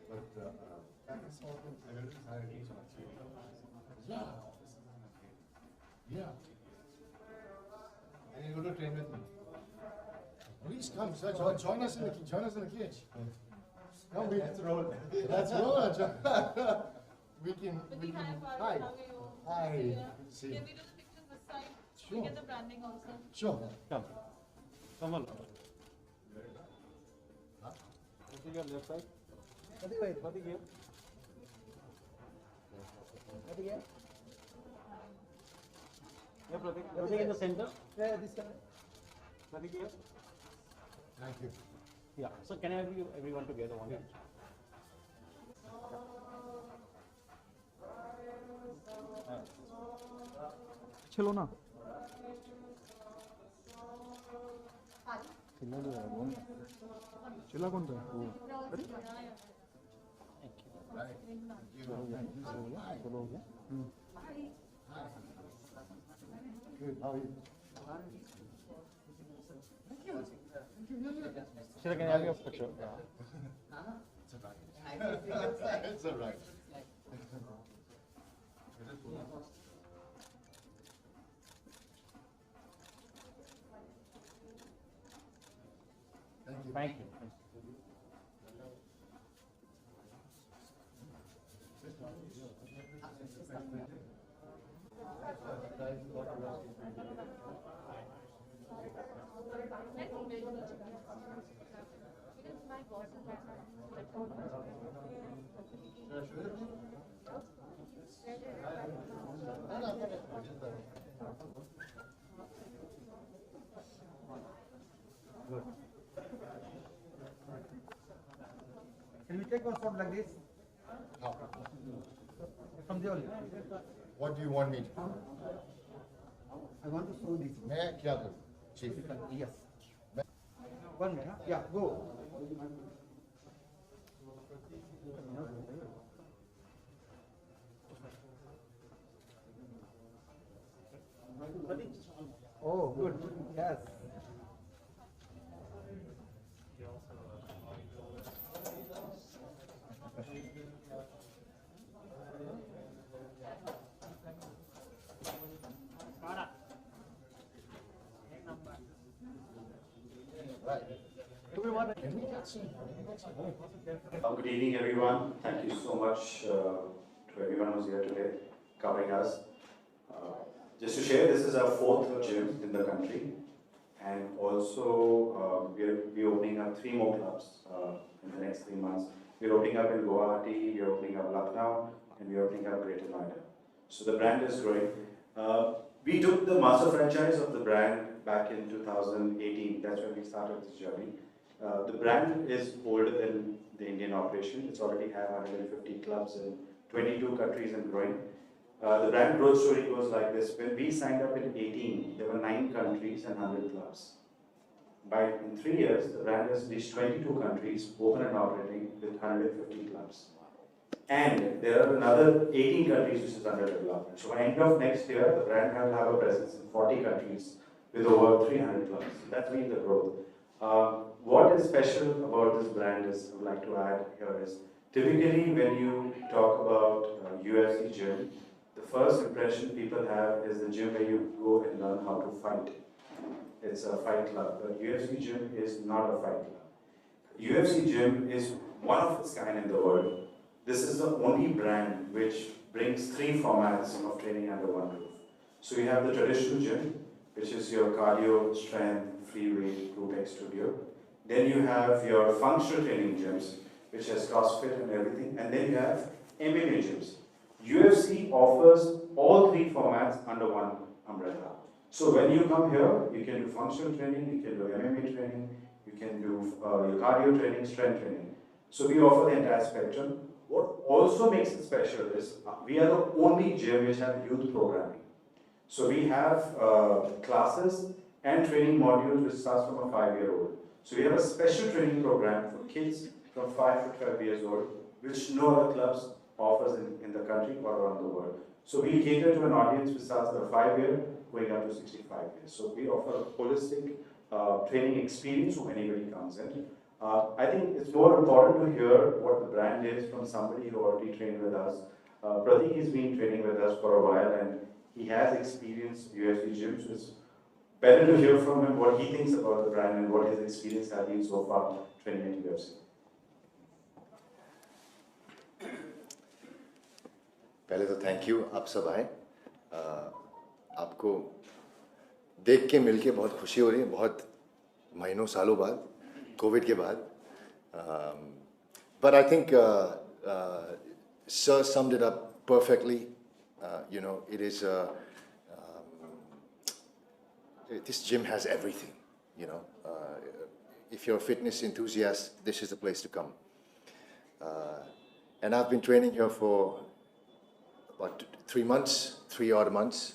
But, back in Scotland, I don't Yeah. Yeah. And you go to train with me. Please come, sir. Join us in the cage. Come, let's roll. Let's roll. We can. Hi. Hi. See. Can we do the pictures this side? Sure. We get the branding also. Sure. Come. Come on. Take your left side. Nothing here. Nothing here. Nothing here. Yeah, Pratik. Nothing in the center. Yeah, this side. Nothing here. Thank you. Yeah. So can I have you everyone together one minute? चलो ना चिल्ला कौन था वो अरे चलो हो गया Good. How are you? Should I get a picture? It's all right. Thank you. Good. Can we take one shot like this? How? From the only. What do you want me to do? I want to show this. मैं क्या करूँ? Chief. Yes. 1 minute. Huh? Yeah, go. Oh, good. Yes. Good evening, everyone. Thank you so much to everyone who's here today covering us. Just to share, this is our 4th gym in the country, and also we're opening up 3 more clubs in the next 3 months. We're opening up in Guwahati, we're opening up Lucknow, and we're opening up Greater Noida. So the brand is growing. We took the master franchise of the brand back in 2018. That's when we started this journey. The brand is older than the Indian operation. It's already have 150 clubs in 22 countries and growing. The brand growth story goes like this. When we signed up in 18, there were 9 countries and 100 clubs. In 3 years, the brand has reached 22 countries, open and operating with 150 clubs. And there are another 18 countries which is under development. So by end of next year, the brand will have a presence in 40 countries with over 300 clubs. That's been the growth. What is special about this brand is, I would like to add here is, typically when you talk about UFC gym, the first impression people have is the gym where you go and learn how to fight. It's a fight club, but UFC gym is not a fight club. UFC gym is one of its kind in the world. This is the only brand which brings 3 formats of training under one roof. So you have the traditional gym, which is your cardio, strength, free weight, group X studio. Then you have your functional training gyms, which has CrossFit and everything. And then you have MMA gyms. UFC offers all 3 formats under one umbrella. So when you come here, you can do functional training, you can do MMA training, you can do your cardio training, strength training. So we offer the entire spectrum. What also makes it special is we are the only gym which have youth programming. So we have classes and training modules which starts from a 5-year-old. So we have a special training program for kids from 5 to 12 years old, which no other clubs offers in the country or around the world. So we cater to an audience which starts at a 5-year going up to 65 years. So we offer a holistic training experience when anybody comes in. I think it's more important to hear what the brand is from somebody who already trained with us. Pratik has been training with us for a while and he has experienced UFC gyms. So it's better to hear from him what he thinks about the brand and what his experience has been so far training in UFC. पहले तो thank you आप सब आए आपको देख के मिलके बहुत खुशी हो रही है बहुत महीनों सालों बाद कोविड के बाद but I think Sir summed it up perfectly. You know, it is this gym has everything. You know, if you're a fitness enthusiast, this is the place to come. And I've been training here for about 3 odd months,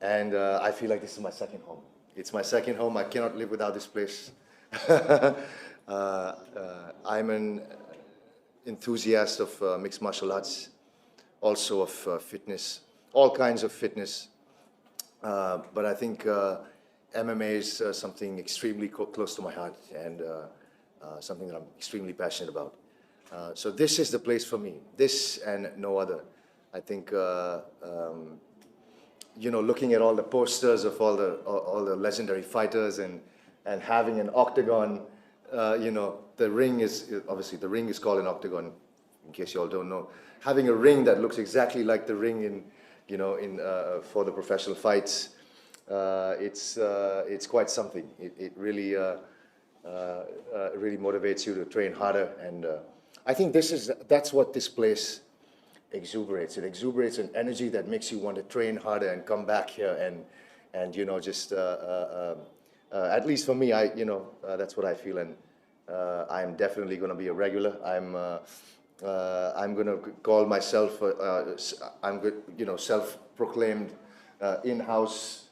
and I feel like this is my second home. It's my second home. I cannot live without this place. I'm an enthusiast of mixed martial arts, also of fitness, all kinds of fitness. But I think MMA is something extremely close to my heart and something that I'm extremely passionate about. So this is the place for me, this and no other. I think, you know, looking at all the posters of all the legendary fighters and having an octagon, you know, the ring is, obviously the ring is called an octagon, in case you all don't know. Having a ring that looks exactly like the ring in, you know, for the professional fights, it's quite something. It really, really motivates you to train harder, and I think that's what this place exuberates. It exuberates an energy that makes you want to train harder and come back here and you know, just at least for me, you know, that's what I feel, and I'm definitely going to be a regular. I'm going to call myself you know, self-proclaimed in-house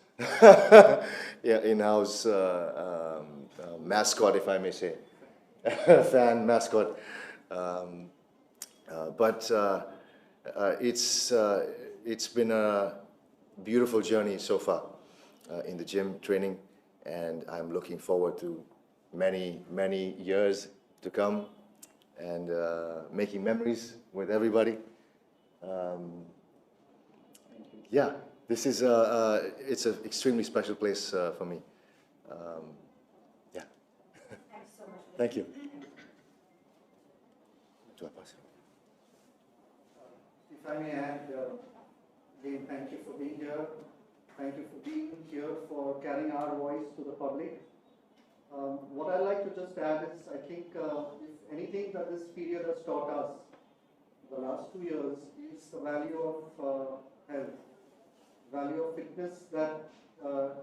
in-house mascot, if I may say, fan mascot. But it's been a beautiful journey so far in the gym training, and I'm looking forward to many years to come and making memories with everybody. Yeah, this is it's an extremely special place for me. Yeah. Thanks so much. Thank you. Do I pass it? If I may add, again, thank you for being here. Thank you for being here, for carrying our voice to the public. What I'd like to just add is, I think if anything that this period has taught us, the last 2 years, is the value of health, value of fitness that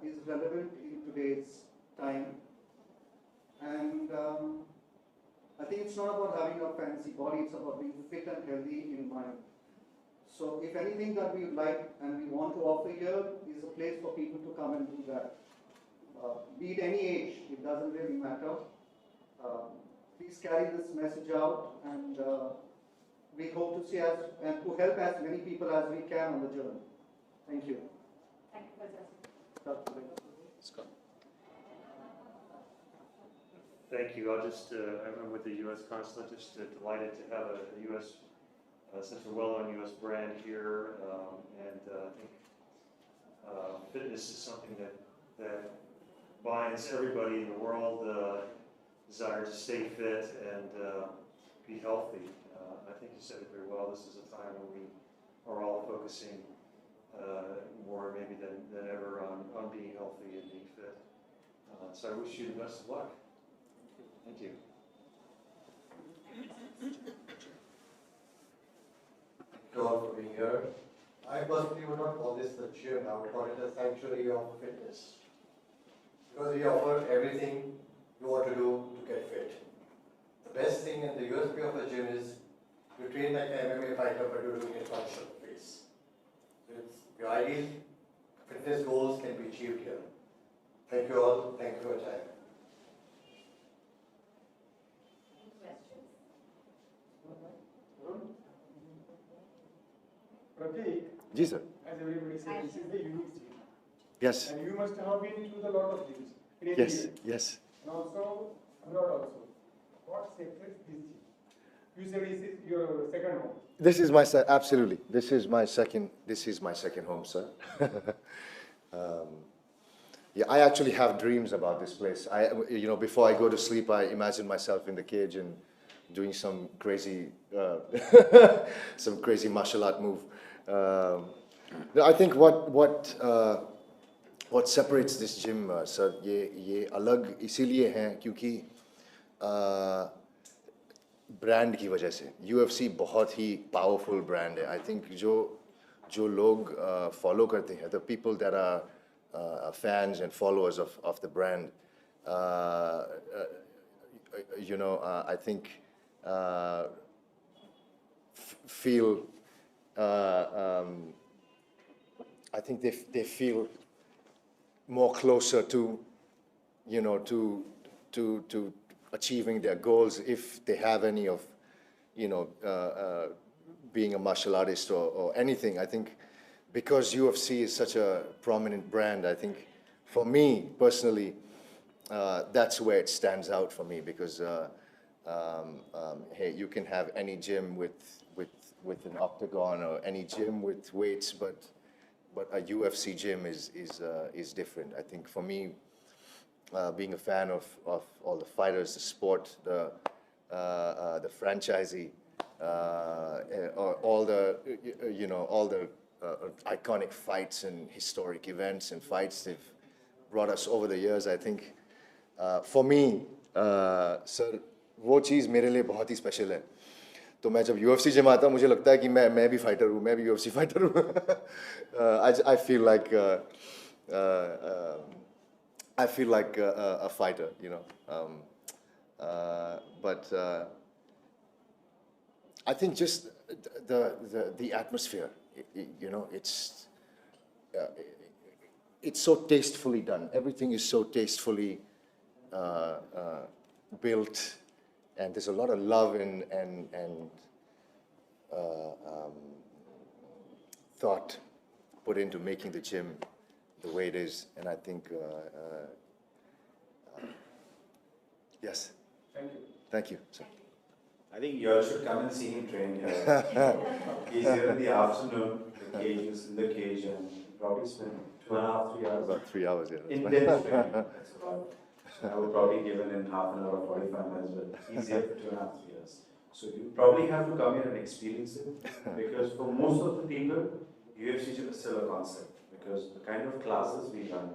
is relevant in today's time. And I think it's not about having a fancy body, it's about being fit and healthy in mind. So if anything that we would like and we want to offer here is a place for people to come and do that. Be it any age, it doesn't really matter. Please carry this message out, and we hope to see and to help as many people as we can on the journey. Thank you. Thank you for that. Scott. Thank you. I'm with the U.S. Consulate, just delighted to have a U.S. Such a well-known U.S. brand here, and I think fitness is something that binds everybody in the world, desire to stay fit and be healthy. I think you said it very well. This is a time when we are all focusing more maybe than ever on being healthy and being fit. So I wish you the best of luck. Thank you. Thank you all for being here. I personally would not call this the gym, I would call it a sanctuary of fitness. Because we offer everything you want to do to get fit. The best thing and the USP of a gym is you train like an MMA fighter, but you're doing it functional phase. So it's your ideal fitness goals can be achieved here. Thank you all. Thank you for your time. Pratik, Ji, sir. as everybody says, this is the unique gym. Yes. And you must have been to a lot of gyms in India. Yes, yes. And also abroad also. accepted this gym? You said this is your second home. This is my absolutely. This is my second. This is my second home, sir. Yeah, I actually have dreams about this place. Before I go to sleep, I imagine myself in the cage and doing some crazy, some crazy martial art move. I think what separates this gym, sir, ये अलग इसीलिए हैं क्योंकि brand की वजह से UFC बहुत ही powerful brand है. I think जो लोग फॉलो करते हैं, the people that are fans and followers of the brand, I think feel I think they feel more closer to to achieving their goals if they have any of being a martial artist or anything. I think because UFC is such a prominent brand, I think for me personally, that's where it stands out for me because hey, you can have any gym with an octagon or any gym with weights, but a UFC gym is different. I think for me, being a fan of all the fighters, the sport, the franchisee, or all the iconic fights and historic events and fights they've brought us over the years. I think for me, sir, वो चीज़ मेरे लिए बहुत ही special है. तो मैं जब UFC gym आता हूँ मुझे लगता है कि मैं भी फाइटर हूँ, मैं भी UFC फाइटर हूँ. I feel like a fighter, but I think just the atmosphere, it's so tastefully done. Everything is so tastefully built, and there's a lot of love and thought put into making the gym the way it is, and I think yes. Thank you, sir. I think you all should come and see him train here. He's here in the afternoon. The cage is in the cage, and probably spend 2.5, 3 hours. About 3 hours, yeah. Intense training. That's about. So I would probably give in half an hour, 45 minutes, but he's here for 2.5, 3 years. So you probably have to come here and experience it, because for most of the people, UFC gym is still a concept. Because the kind of classes we run,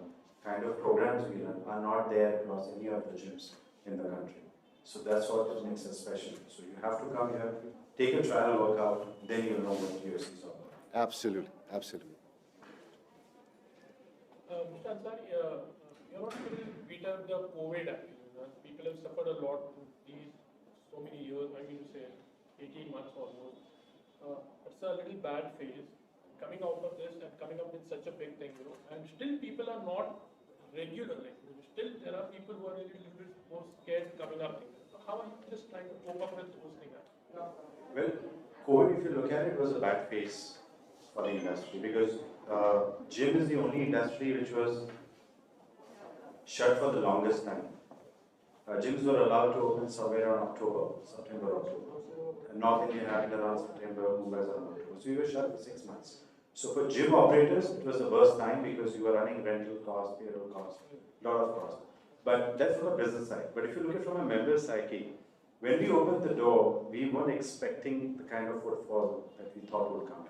kind of programs we run, are not there across any of the gyms in the country. So that's what makes it special. So you have to come here, take a trial workout, then you'll know what UFC is all about. Absolutely, absolutely. Mr. Ansari, you're not able to beat up the COVID actually. People have suffered a lot these so many years, I mean to say 18 months almost. It's a little bad phase. Coming out of this and coming up with such a big thing, and still people are not regular. Still there are people who are a little bit more scared coming up. So how are you just trying to cope up with those things? Well, COVID, if you look at it, was a bad phase for the industry because gym is the only industry which was shut for the longest time. Gyms were allowed to open somewhere around September, October. And North India happened around September, Mumbai around October. So you were shut for 6 months. So for gym operators, it was the worst time because you were running rental costs, payroll costs, a lot of costs. But that's from a business side. But if you look at it from a member psyche, when we opened the door, we weren't expecting the kind of footfall that we thought would come.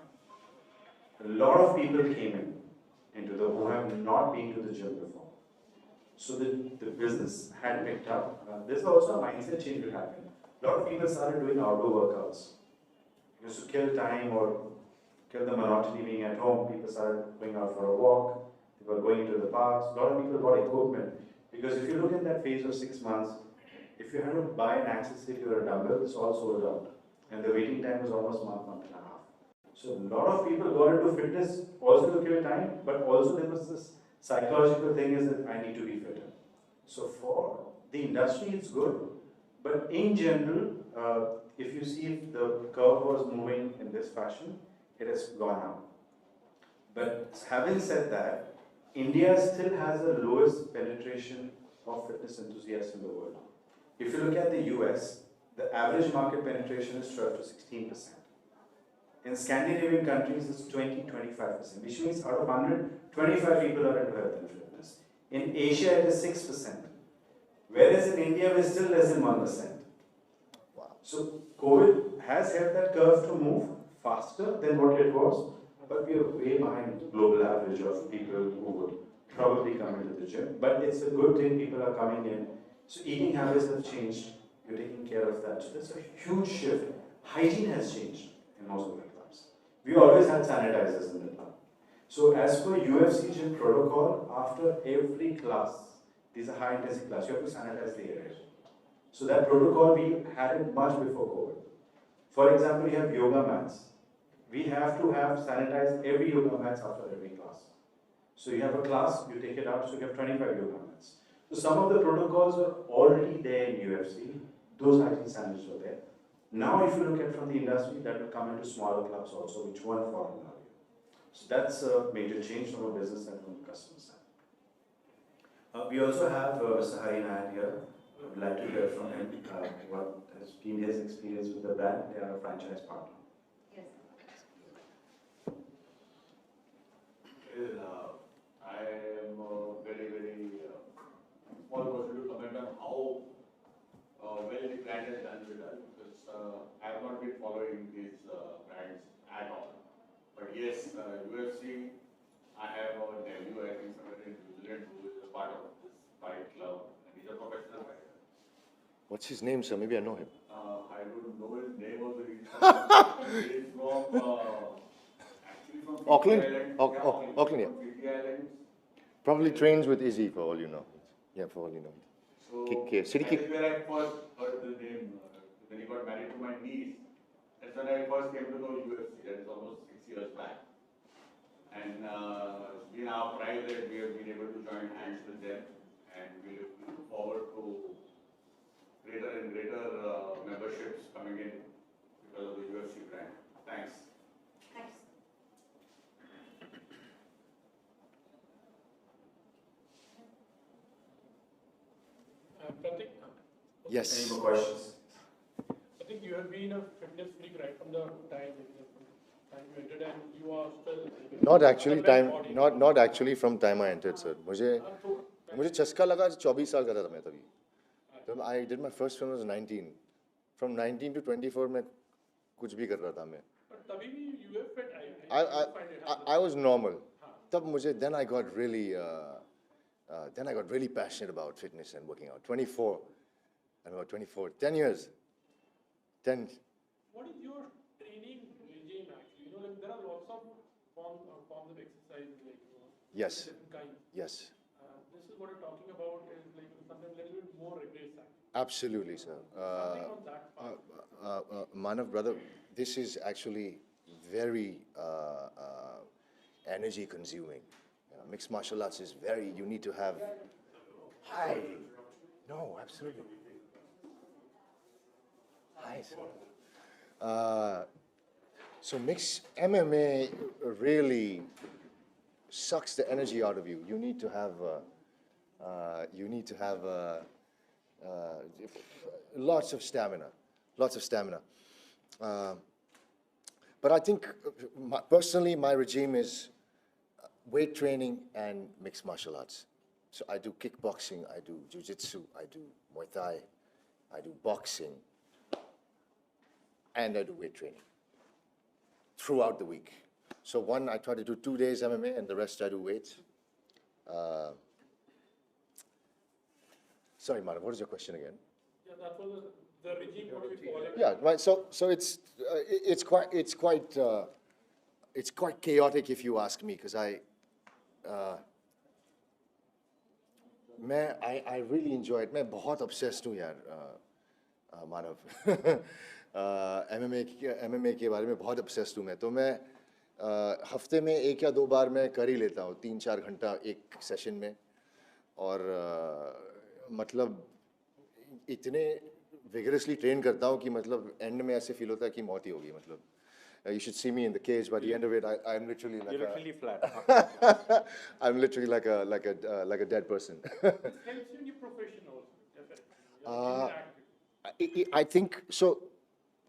A lot of people came into the who have not been to the gym before. So the business had picked up. There's also a mindset change that happened. A lot of people started doing outdoor workouts. Because to kill time or kill the monotony being at home, people started going out for a walk. They were going into the parks. A lot of people bought equipment. Because if you look at that phase of 6 months, if you had to buy an accessory or a dumbbell, it's all sold out. And the waiting time was almost a month, month and a half. So a lot of people got into fitness also to kill time, but also there was this psychological thing is that I need to be fitter. So for the industry, it's good. But in general, if you see if the curve was moving in this fashion, it has gone up. But having said that, India still has the lowest penetration of fitness enthusiasts in the world. If you look at the US, the average market penetration is 12 to 16%. In Scandinavian countries, it's 20-25%, which means out of 100, 25 people are into health and fitness. In Asia, it is 6%, whereas in India, we're still less than 1%. Wow. So COVID has helped that curve to move faster than what it was, but we are way behind global average of people who would probably come into the gym. But it's a good thing people are coming in. So eating habits have changed. You're taking care of that. So there's a huge shift. Hygiene has changed in most of the clubs. We always had sanitizers in the club. So as per UFC gym protocol, after every class, these are high intensity class, you have to sanitize the area. So that protocol, we had it much before COVID. For example, you have yoga mats. We have to have sanitized every yoga mats after every class. So you have a class, you take it out, so you have 25 yoga mats. So some of the protocols are already there in UFC. Those hygiene standards were there. Now if you look at from the industry, that will come into smaller clubs also, which weren't following earlier. So that's a major change from a business and from a customer side. We also have Mr. Hari Nair here. I would like to hear from him what has been his experience with the brand. They are a franchise partner. Yes. I am very, very small person to comment on how well the brand has done with us, because I have not been following these brands at all. But yes, UFC, I have a nephew, I think, somewhere in New Zealand, who is a part of this fight club, and he's a professional fighter. What's his name, sir? Maybe I know him. I don't know his name also. He's from, actually from Auckland? Fiji Islands. Auckland, yeah. From Fiji Islands. Probably trains with Izzy, for all you know. Yeah, for all you know. So, City that kick. is where I first heard the name. When he got married to my niece, that's when I first came to know UFC. That is almost 6 years back. And in our pride that we have been able to join hands with them, and we look forward to greater and greater memberships coming in because of the UFC brand. Thanks. Thanks. Pratik? Yes. Any more questions? I think you have been a fitness freak right from the time you entered, and you are still. Not actually from time I entered, sir. मुझे चस्का लगा 24 साल का था मैं तभी. I did my first film when I was 19. From 19 to 24 मैं कुछ भी कर रहा था मैं. But तभी भी you were fit. I was normal. तब मुझे then I got really passionate about fitness and working out. 24. I'm about 24. 10 years. 10. What is your training regime actually? You know, like there are lots of forms of exercise, like Yes. different kinds. Yes. This is what you're talking about is like something a little bit more rigorous. Absolutely, sir. Something on that part. Manav, brother, this is actually very energy consuming. Mixed martial arts is very, you need to have. Hi. No, absolutely. Hi, sir. So mixed MMA really sucks the energy out of you. You need to have lots of stamina. But I think personally my regime is weight training and mixed martial arts. So I do kickboxing, I do jiu-jitsu, I do Muay Thai, I do boxing, and I do weight training throughout the week. So I try to do 2 days MMA and the rest I do weights. Sorry, Manav, what is your question again? Yeah, that was the regime what we follow. Yeah, right. So it's quite chaotic if you ask me, because I really enjoy it. मैं बहुत obsessed हूँ यार, मानव. MMA के बारे में बहुत obsessed हूँ मैं. तो मैं हफ्ते में 1 या 2 बार मैं कर ही लेता हूँ 3-4 घंटा एक सेशन में. और मतलब इतने vigorously train करता हूँ कि मतलब end में ऐसे feel होता है कि मौत ही होगी मतलब. You should see me in the cage. By the end of it, I'm literally like You're literally flat. I'm literally like a dead person. This helps you in your profession also, definitely. I think so.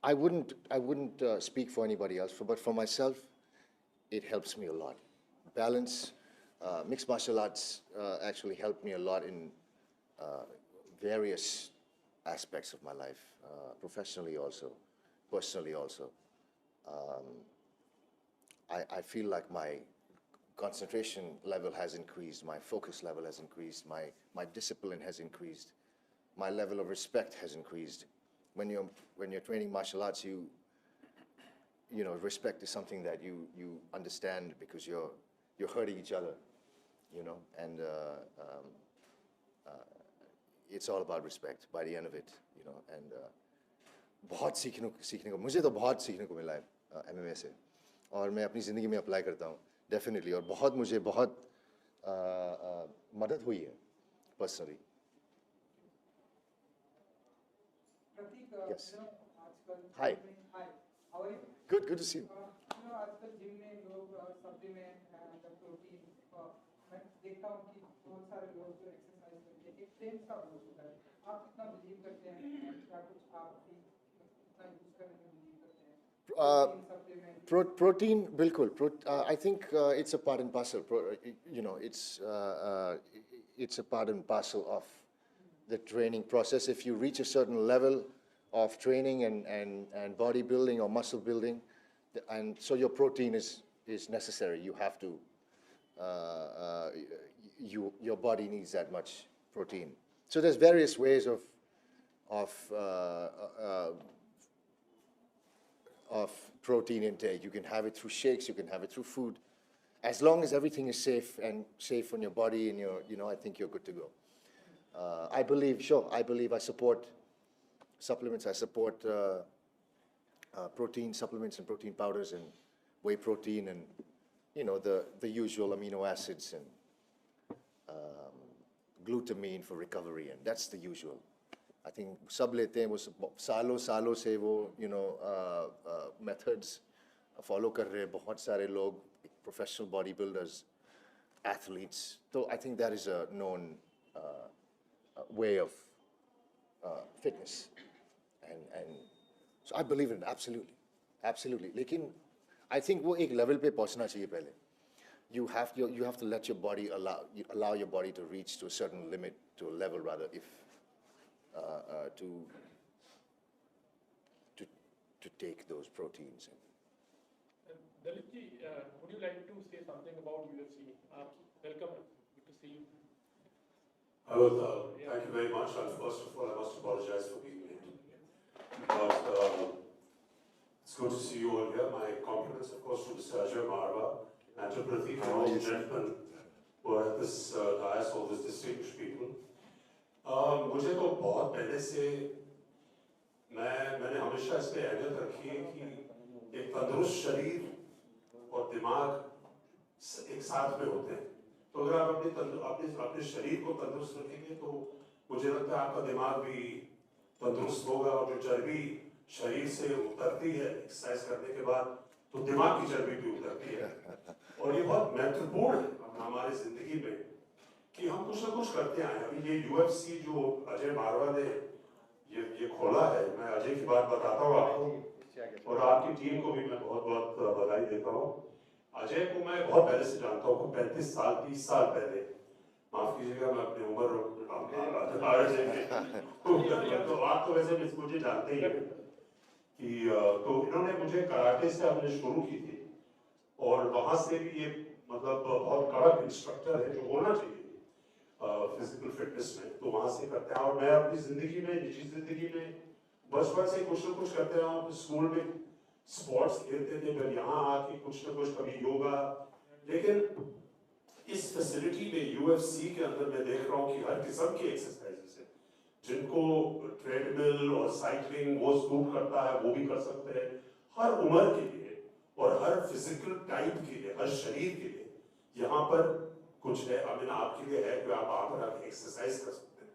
I wouldn't speak for anybody else, but for myself, it helps me a lot. Balance, mixed martial arts actually helped me a lot in various aspects of my life, professionally also, personally also. I feel like my concentration level has increased, my focus level has increased, my discipline has increased, my level of respect has increased. When you're training martial arts, you know, respect is something that you understand because you're hurting each other, you know, and it's all about respect by the end of it, you know, and बहुत सीखने को मुझे तो बहुत सीखने को मिला है MMA से, और मैं अपनी ज़िंदगी में अप्लाई करता हूँ डेफिनेटली, और बहुत मुझे बहुत मदद हुई है personally. Yes. Hi. Hi. How are you? Good to see you. You know, आजकल जिम में लोग सप्लीमेंट एंड प्रोटीन मैं देखता हूँ कि बहुत सारे लोग जो एक्सरसाइज करते हैं एक ट्रेंड सा हो चुका है. आप कितना बिलीव करते हैं, क्या कुछ आप भी कितना यूज करने में बिलीव करते हैं? Protein, bilkul. I think it's a part and parcel. You know, it's a part and parcel of the training process. If you reach a certain level of training and bodybuilding or muscle building, and so your protein is necessary. You have to. Your body needs that much protein. So there's various ways of protein intake. You can have it through shakes, you can have it through food. As long as everything is safe on your body and you know, I think you're good to go. I believe I support supplements. I support protein supplements and protein powders and whey protein and, you know, the usual amino acids and glutamine for recovery, and that's the usual. I think सब लेते हैं वो सालों से वो, you know, methods follow कर रहे हैं बहुत सारे लोग, professional bodybuilders, athletes. So I think that is a known way of fitness, and so I believe in it absolutely. लेकिन I think वो एक level पे पहुंचना चाहिए पहले. You have to let your body allow your body to reach to a certain limit, to a level rather, if to take those proteins. Dalipji, would you like to say something about UFC? Welcome, good to see you. I would, thank you very much, and first of all, I must apologize for being late. But it's good to see you all here. My compliments, of course, to Mr. Ajay Marwa and to Pratik and all the gentlemen who are at this dais, all these distinguished people. मुझे तो बहुत पहले से मैंने हमेशा इस पे अहमियत रखी है कि एक तंदुरुस्त शरीर और दिमाग एक साथ में होते हैं. तो अगर आप अपने शरीर को तंदुरुस्त रखेंगे तो मुझे लगता है आपका दिमाग भी तंदुरुस्त होगा, और जो चर्बी शरीर से उतरती है एक्सरसाइज करने के बाद तो दिमाग की चर्बी भी उतरती है. और ये बहुत महत्वपूर्ण है हमारे जिंदगी में कि हम कुछ ना कुछ करते आए. अभी ये UFC जो अजय मारवा ने ये खोला है, मैं अजय की बात बताता हूँ आपको, और आपकी टीम को भी मैं बहुत बहुत बधाई देता हूँ. अजय को मैं बहुत पहले से जानता हूँ, 30 साल पहले, माफ कीजिएगा मैं अपनी उम्र तो आप तो वैसे मुझे जानते ही हैं कि तो इन्होंने मुझे कराटे से हमने शुरू की थी, और वहां से भी ये मतलब बहुत कड़क इंस्ट्रक्टर है जो होना चाहिए फिजिकल फिटनेस में, तो वहां से करते हैं. और मैं अपनी जिंदगी में, निजी जिंदगी में बचपन से कुछ ना कुछ करते रहा हूँ. स्कूल में स्पोर्ट्स खेलते थे, फिर यहाँ आके कुछ ना कुछ, कभी योगा. लेकिन इस फैसिलिटी में UFC के अंदर मैं देख रहा हूँ कि हर किस्म की एक्सरसाइजेस है. जिनको ट्रेडमिल और साइकिलिंग वो सूट करता है वो भी कर सकते हैं, हर उम्र के लिए और हर फिजिकल टाइप के लिए, हर शरीर के लिए यहाँ पर कुछ है. आई मीन आपके लिए है कि आप आकर आके एक्सरसाइज कर सकते हैं.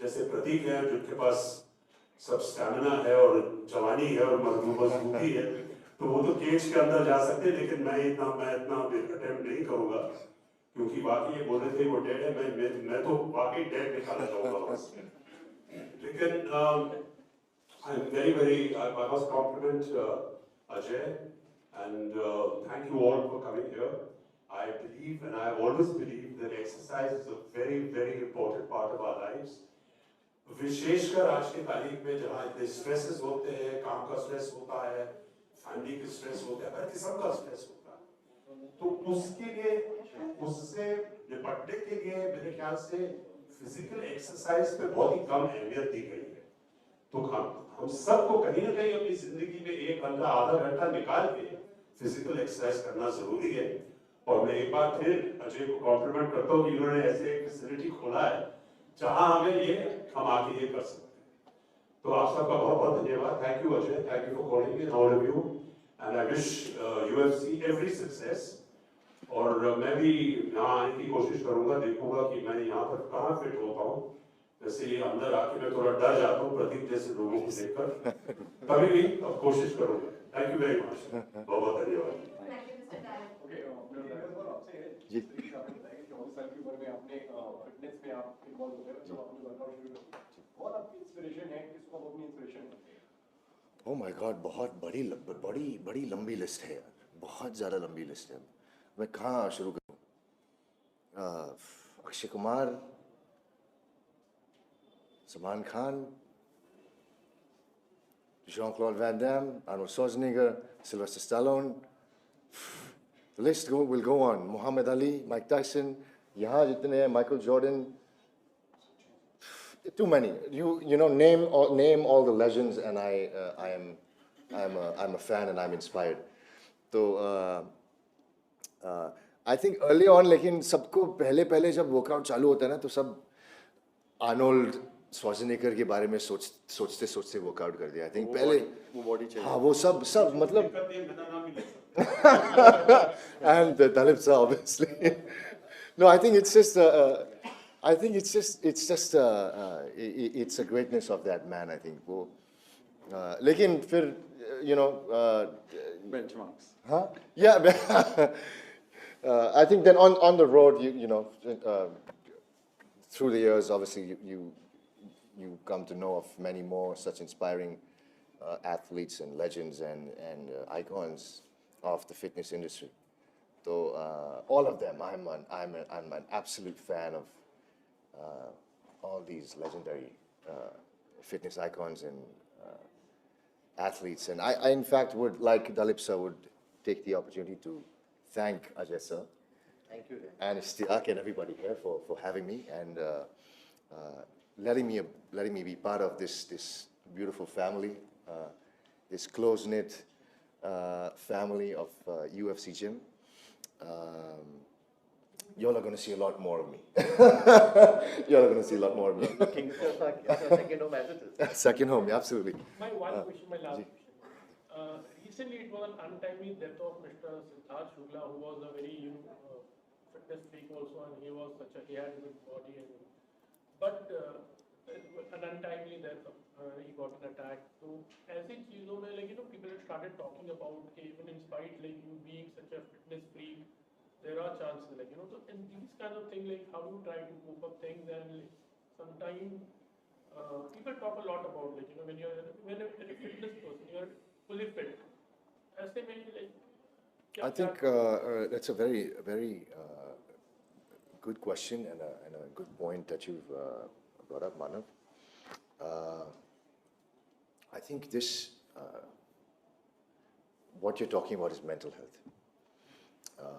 जैसे प्रतीक है जिनके पास सब स्टैमिना है और जवानी है और मजबूती है, तो वो तो केज के अंदर जा सकते हैं. लेकिन मैं इतना अटेम्प्ट नहीं करूँगा, क्योंकि बाकी ये बोल रहे थे वो डेड है, मैं तो वाकई डेड निकालना चाहूँगा. लेकिन I'm I must compliment Ajay and thank you all for coming here. I believe and I have always believed that exercise is a very important part of our lives. विशेषकर आज के तारीख में जहाँ इतने स्ट्रेसेस होते हैं, काम का स्ट्रेस होता है, फैमिली के स्ट्रेस होता है, हर किस्म का स्ट्रेस होता है, तो उसके लिए उससे निपटने के लिए मेरे ख्याल से फिजिकल एक्सरसाइज पे बहुत ही कम अहमियत दी गई है। तो हम सबको कहीं ना कहीं अपनी जिंदगी में एक घंटा आधा घंटा निकाल के फिजिकल एक्सरसाइज करना जरूरी है। और मैं एक बार फिर अजय को कॉम्प्लीमेंट करता हूँ कि इन्होंने ऐसे एक फैसिलिटी खोला है जहां हम आके ये कर सकते हैं। तो आप सबका बहुत बहुत धन्यवाद। Thank you Ajay, thank you for calling in all of you and I wish UFC every success. और मैं भी यहाँ आने की कोशिश करूंगा, देखूंगा कि मैं यहाँ पर कहाँ फिट होता हूँ। जैसे ये अंदर आके मैं थोड़ा डर जाता हूँ प्रदीप जैसे लोगों को देखकर, कभी भी अब कोशिश करूंगा। थैंक यू वेरी मच, बहुत बहुत धन्यवाद। Oh my God, बहुत बड़ी लंबी लिस्ट है यार, बहुत ज़्यादा लंबी लिस्ट है। मैं कहाँ शुरू करूँ? Akshay Kumar, Salman Khan, Jean-Claude Van Damme, Arnold Schwarzenegger, Sylvester Stallone. The list will go on. Muhammad Ali, Mike Tyson, यहाँ जितने हैं, Michael Jordan. Too many. You know, name all the legends, and I'm a fan and I'm inspired. So I think early on, लेकिन सबको पहले जब workout चालू होता है ना, तो सब आर्नोल्ड श्वार्ज़नेगर के बारे में सोचते वर्कआउट कर दिया। I think पहले वो बॉडी चाहिए। हाँ, वो सब मतलब and Dalip sir, obviously. No, I think it's just it's a greatness of that man. I think वो लेकिन फिर you know benchmarks. Huh? Yeah. I think then on the road, you know, through the years, obviously you come to know of many more such inspiring athletes and legends and icons of the fitness industry. So all of them, I'm an absolute fan of all these legendary fitness icons and athletes. And I in fact would, like Dalip sir, would take the opportunity to thank Ajay sir. Thank you. And Istiak and everybody here for having me and letting me be part of this beautiful family, this close-knit family of UFC Gym. Y'all are going to see a lot more of me. Y'all are going to see a lot more of me. It's your second home as it is. Second home, absolutely. My last question. Recently, it was an untimely death of Mr. Siddharth Shukla, who was a very fitness freak also, and he had a good body. But an untimely death, he got an attack. So, ऐसी चीजों में people have started talking about even in spite you being such a fitness freak, there are chances so in these kind of things how do you try to cope up things and sometimes people talk a lot about when you're a fitness person, you're fully fit. ऐसे में I think that's a very good question and a good point that you've brought up, Manav. I think this, what you're talking about is mental health.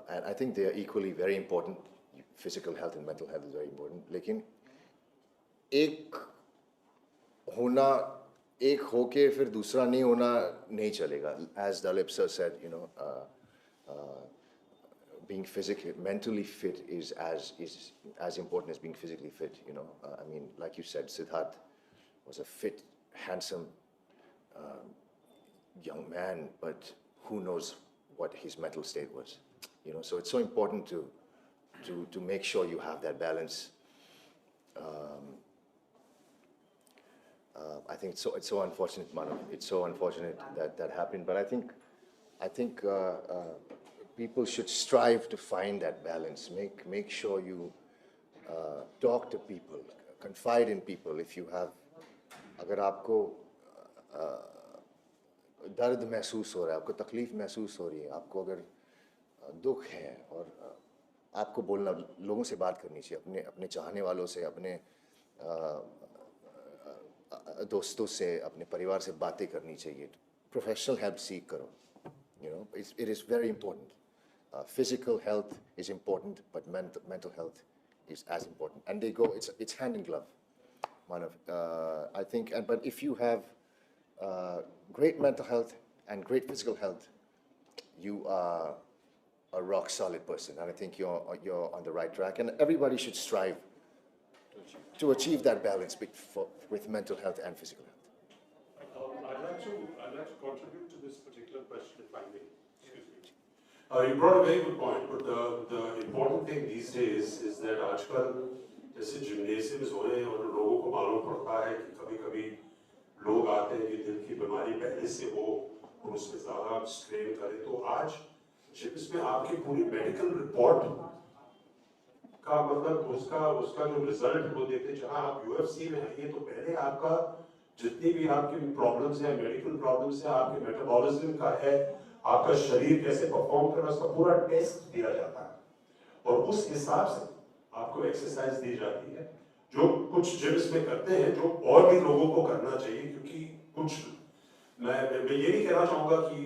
And I think they are equally very important. Physical health and mental health is very important. लेकिन एक होके फिर दूसरा नहीं होना नहीं चलेगा. As Dalip sir said, being mentally fit is as important as being physically fit. I mean, like you said, Siddharth was a fit, handsome young man, but who knows what his mental state was. So it's so important to make sure you have that balance. I think it's so unfortunate, Manav. It's so unfortunate that happened. But I think people should strive to find that balance. Make sure you talk to people, confide in people. If you have, अगर आपको दर्द महसूस हो रहा है, आपको तकलीफ़ महसूस हो रही है, आपको अगर दुख है, और आपको बोलना, लोगों से बात करनी चाहिए, अपने चाहने वालों से, अपने दोस्तों से, अपने परिवार से बातें करनी चाहिए. प्रोफेशनल हेल्प सीख करो. It is very important. Physical health is important, but mental health is as important, and they go. It's hand in glove. I think, but if you have great mental health and great physical health, you are a rock solid person, and I think you're on the right track. And everybody should strive to achieve that balance with mental health and physical health. I'd like to contribute to this particular question, if I may. Excuse me. You brought a very good point, but the important thing these days is that आजकल जैसे जिम्नेशियम्स हो रहे हैं और लोगों को मालूम पड़ता है कि कभी-कभी लोग आते हैं कि दिल की बीमारी पहले से हो और उसमें ज़्यादा स्ट्रेन करें, तो आज जिम्स में आपकी पूरी मेडिकल रिपोर्ट का मतलब उसका जो रिजल्ट है वो देते हैं. जहाँ आप यूएफसी में आइए तो पहले आपका जितनी भी आपकी प्रॉब्लम्स हैं, मेडिकल प्रॉब्लम्स हैं, आपके मेटाबॉलिज्म का है, आपका शरीर कैसे परफॉर्म कर रहा है, उसका पूरा टेस्ट दिया जाता है और उस हिसाब से आपको एक्सरसाइज दी जाती है, जो कुछ जिम्स में करते हैं, जो और भी लोगों को करना चाहिए. क्योंकि कुछ मैं ये नहीं कहना चाहूँगा कि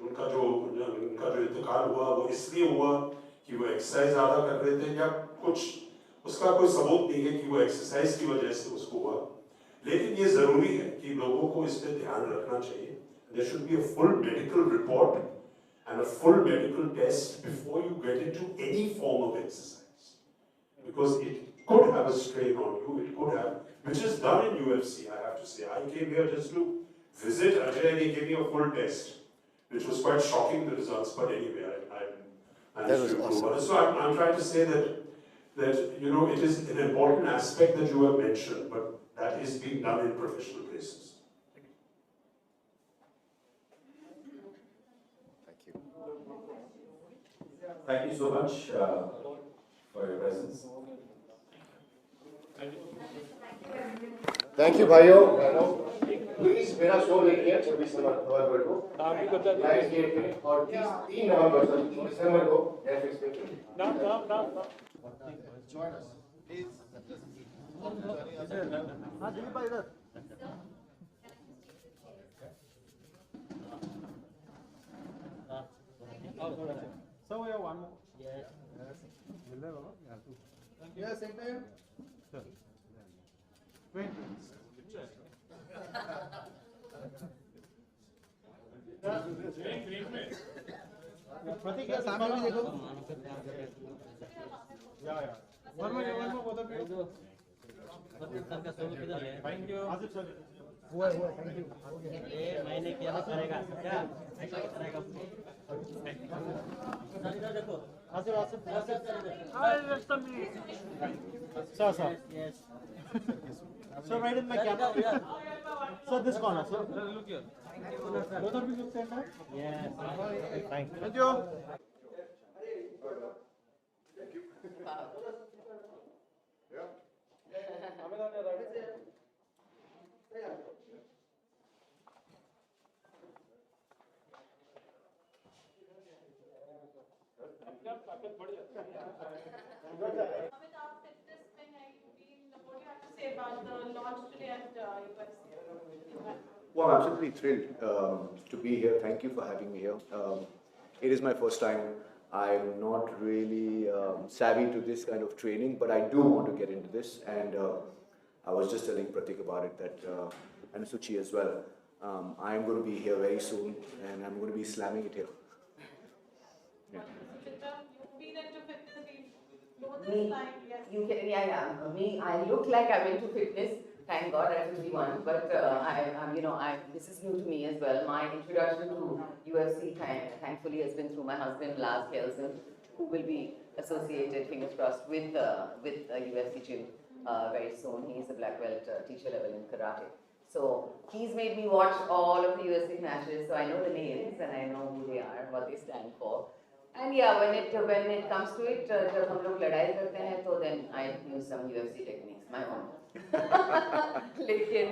उनका जो इंतकाल हुआ वो इसलिए हुआ कि वो एक्सरसाइज ज़्यादा कर रहे थे, या कुछ उसका कोई सबूत नहीं है कि वो एक्सरसाइज की वजह से उसको हुआ. लेकिन ये ज़रूरी है कि लोगों को इस पे ध्यान रखना चाहिए. There should be a full medical report and a full medical test before you get into any form of exercise, because it could have a strain on you. It could have, which is done in UFC. I have to say, I came here just to visit Ajay, and he gave me a full test, which was quite shocking, the results. But anyway, I managed to improve on it. So I'm trying to say that it is an important aspect that you have mentioned, but that is being done in professional places. Thank you so much for your presence. Thank you, भाइयों. Please, मेरा show देखिए 26 नवंबर को live gate में, और 3 नवंबर को दिसंबर को Netflix पे. Join us, please. हाँ, दिलीप भाई इधर. So we have one more. Yes. Yes, same time. Wait. प्रतीक यार सामने भी देखो. या. One more, both of you. Thank you. Asif sir. हुआ thank you. ये मैंने किया तो करेगा क्या? ऐसा करेगा. देखो. Asif. Sir. Yes. So right in my camera. So this corner. So look here. Both of you look center. Yes. Thank you. Well, I'm absolutely thrilled to be here. Thank you for having me here. It is my first time. I'm not really savvy to this kind of training, but I do want to get into this. And I was just telling Pratik about it, that and Suchi as well. I'm going to be here very soon, and I'm going to be slamming it here. Yeah. Me, I look like I'm into fitness. Thank God I'm 51, but this is new to me as well. My introduction to UFC, thankfully, has been through my husband, Lars Kelsen, who will be associated, fingers crossed, with UFC gym very soon. He's a black belt teacher level in karate. So he's made me watch all of the UFC matches, so I know the names and I know who they are, what they stand for. And yeah, when it comes to it, जब हम लोग लड़ाई करते हैं, तो then I use some UFC techniques, my own. लेकिन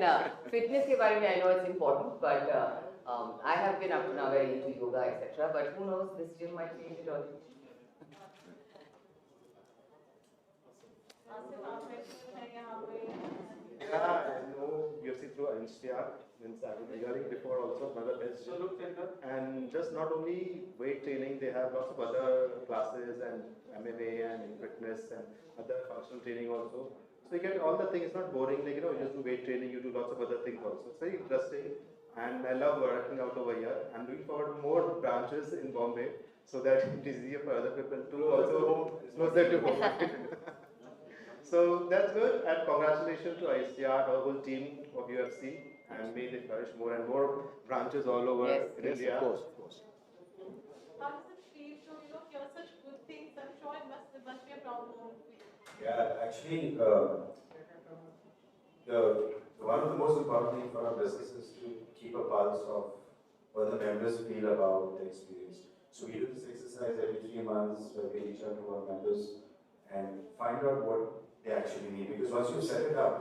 fitness के बारे में I know it's important, but I have been up to now very into yoga, etc. But who knows, this gym might change it all. Yeah, I know UFC through NCR, means I was hearing before also another best gym. And just not only weight training, they have lots of other classes and MMA and fitness and other functional training also. So you get all the things, it's not boring, like you just do weight training, you do lots of other things also. It's very interesting and I love working out over here. I'm looking forward to more branches in Bombay so that it is easier for other people to also closer to home. So that's good, and congratulations to ICR, our whole team of UFC, and may they flourish more and more branches all over India. Of course, of course. How does it feel to hear such good things? I'm sure it must be a proud moment for you. Yeah, actually, one of the most important things for our business is to keep a pulse of what the members feel about the experience. So we do this exercise every 3 months where we reach out to our members and find out what they actually need. Because once you set it up,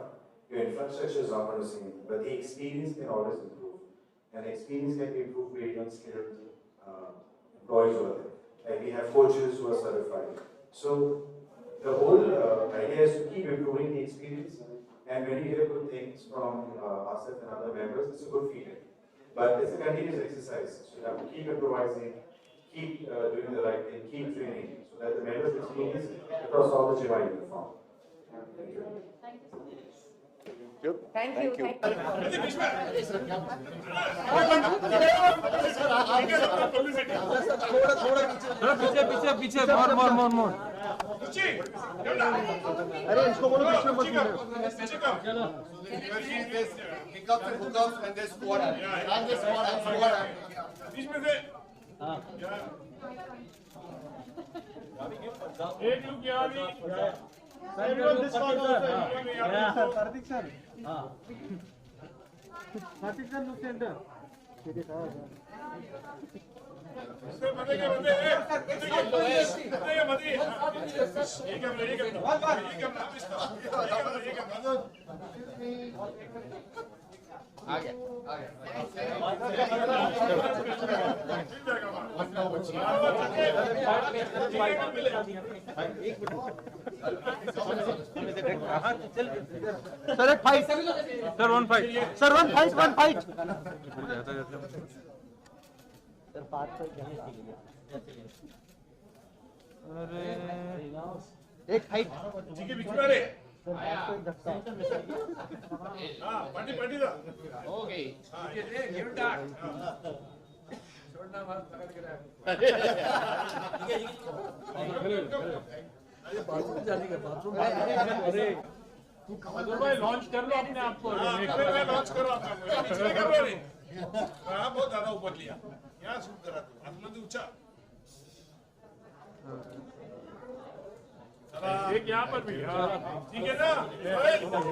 your infrastructure is not going to sing, but the experience can always improve. And the experience can be improved based on skilled employees over there. Like we have coaches who are certified. So the whole idea is to keep improving the experience. And when you hear good things from ourselves and other members, it's a good feeling. But it's a continuous exercise. So you have to keep improvising, keep doing the right thing, keep training, so that the members experience across all the gym are uniform. Thank you. Thank you. Thank पीछे more. अरे इसको बोलो पीछे मत चलो hiccups and hookups and this squat and this squat and squat बीच में से हां एक लुक यहाँ भी everyone this one also Karthik sir हां Karthik sir look center ठीक है सर मजे के बंदे सर एक fight sir one fight sir one fight sir बात तो अरे एक हाइट ठीक है बीच में रे हां पार्टी दा ओके गिव इट बैक छोड़ना मत पकड़ के रख अरे बाथरूम जाने का बाथरूम अरे तू कमल भाई लॉन्च कर लो अपने आप को लॉन्च करो अपने आप को कर लो रे हां बहुत ज्यादा ऊपर लिया यहाँ शूट करा तू आतमध्ये ऊंचा एक यहाँ पर भी ठीक है ना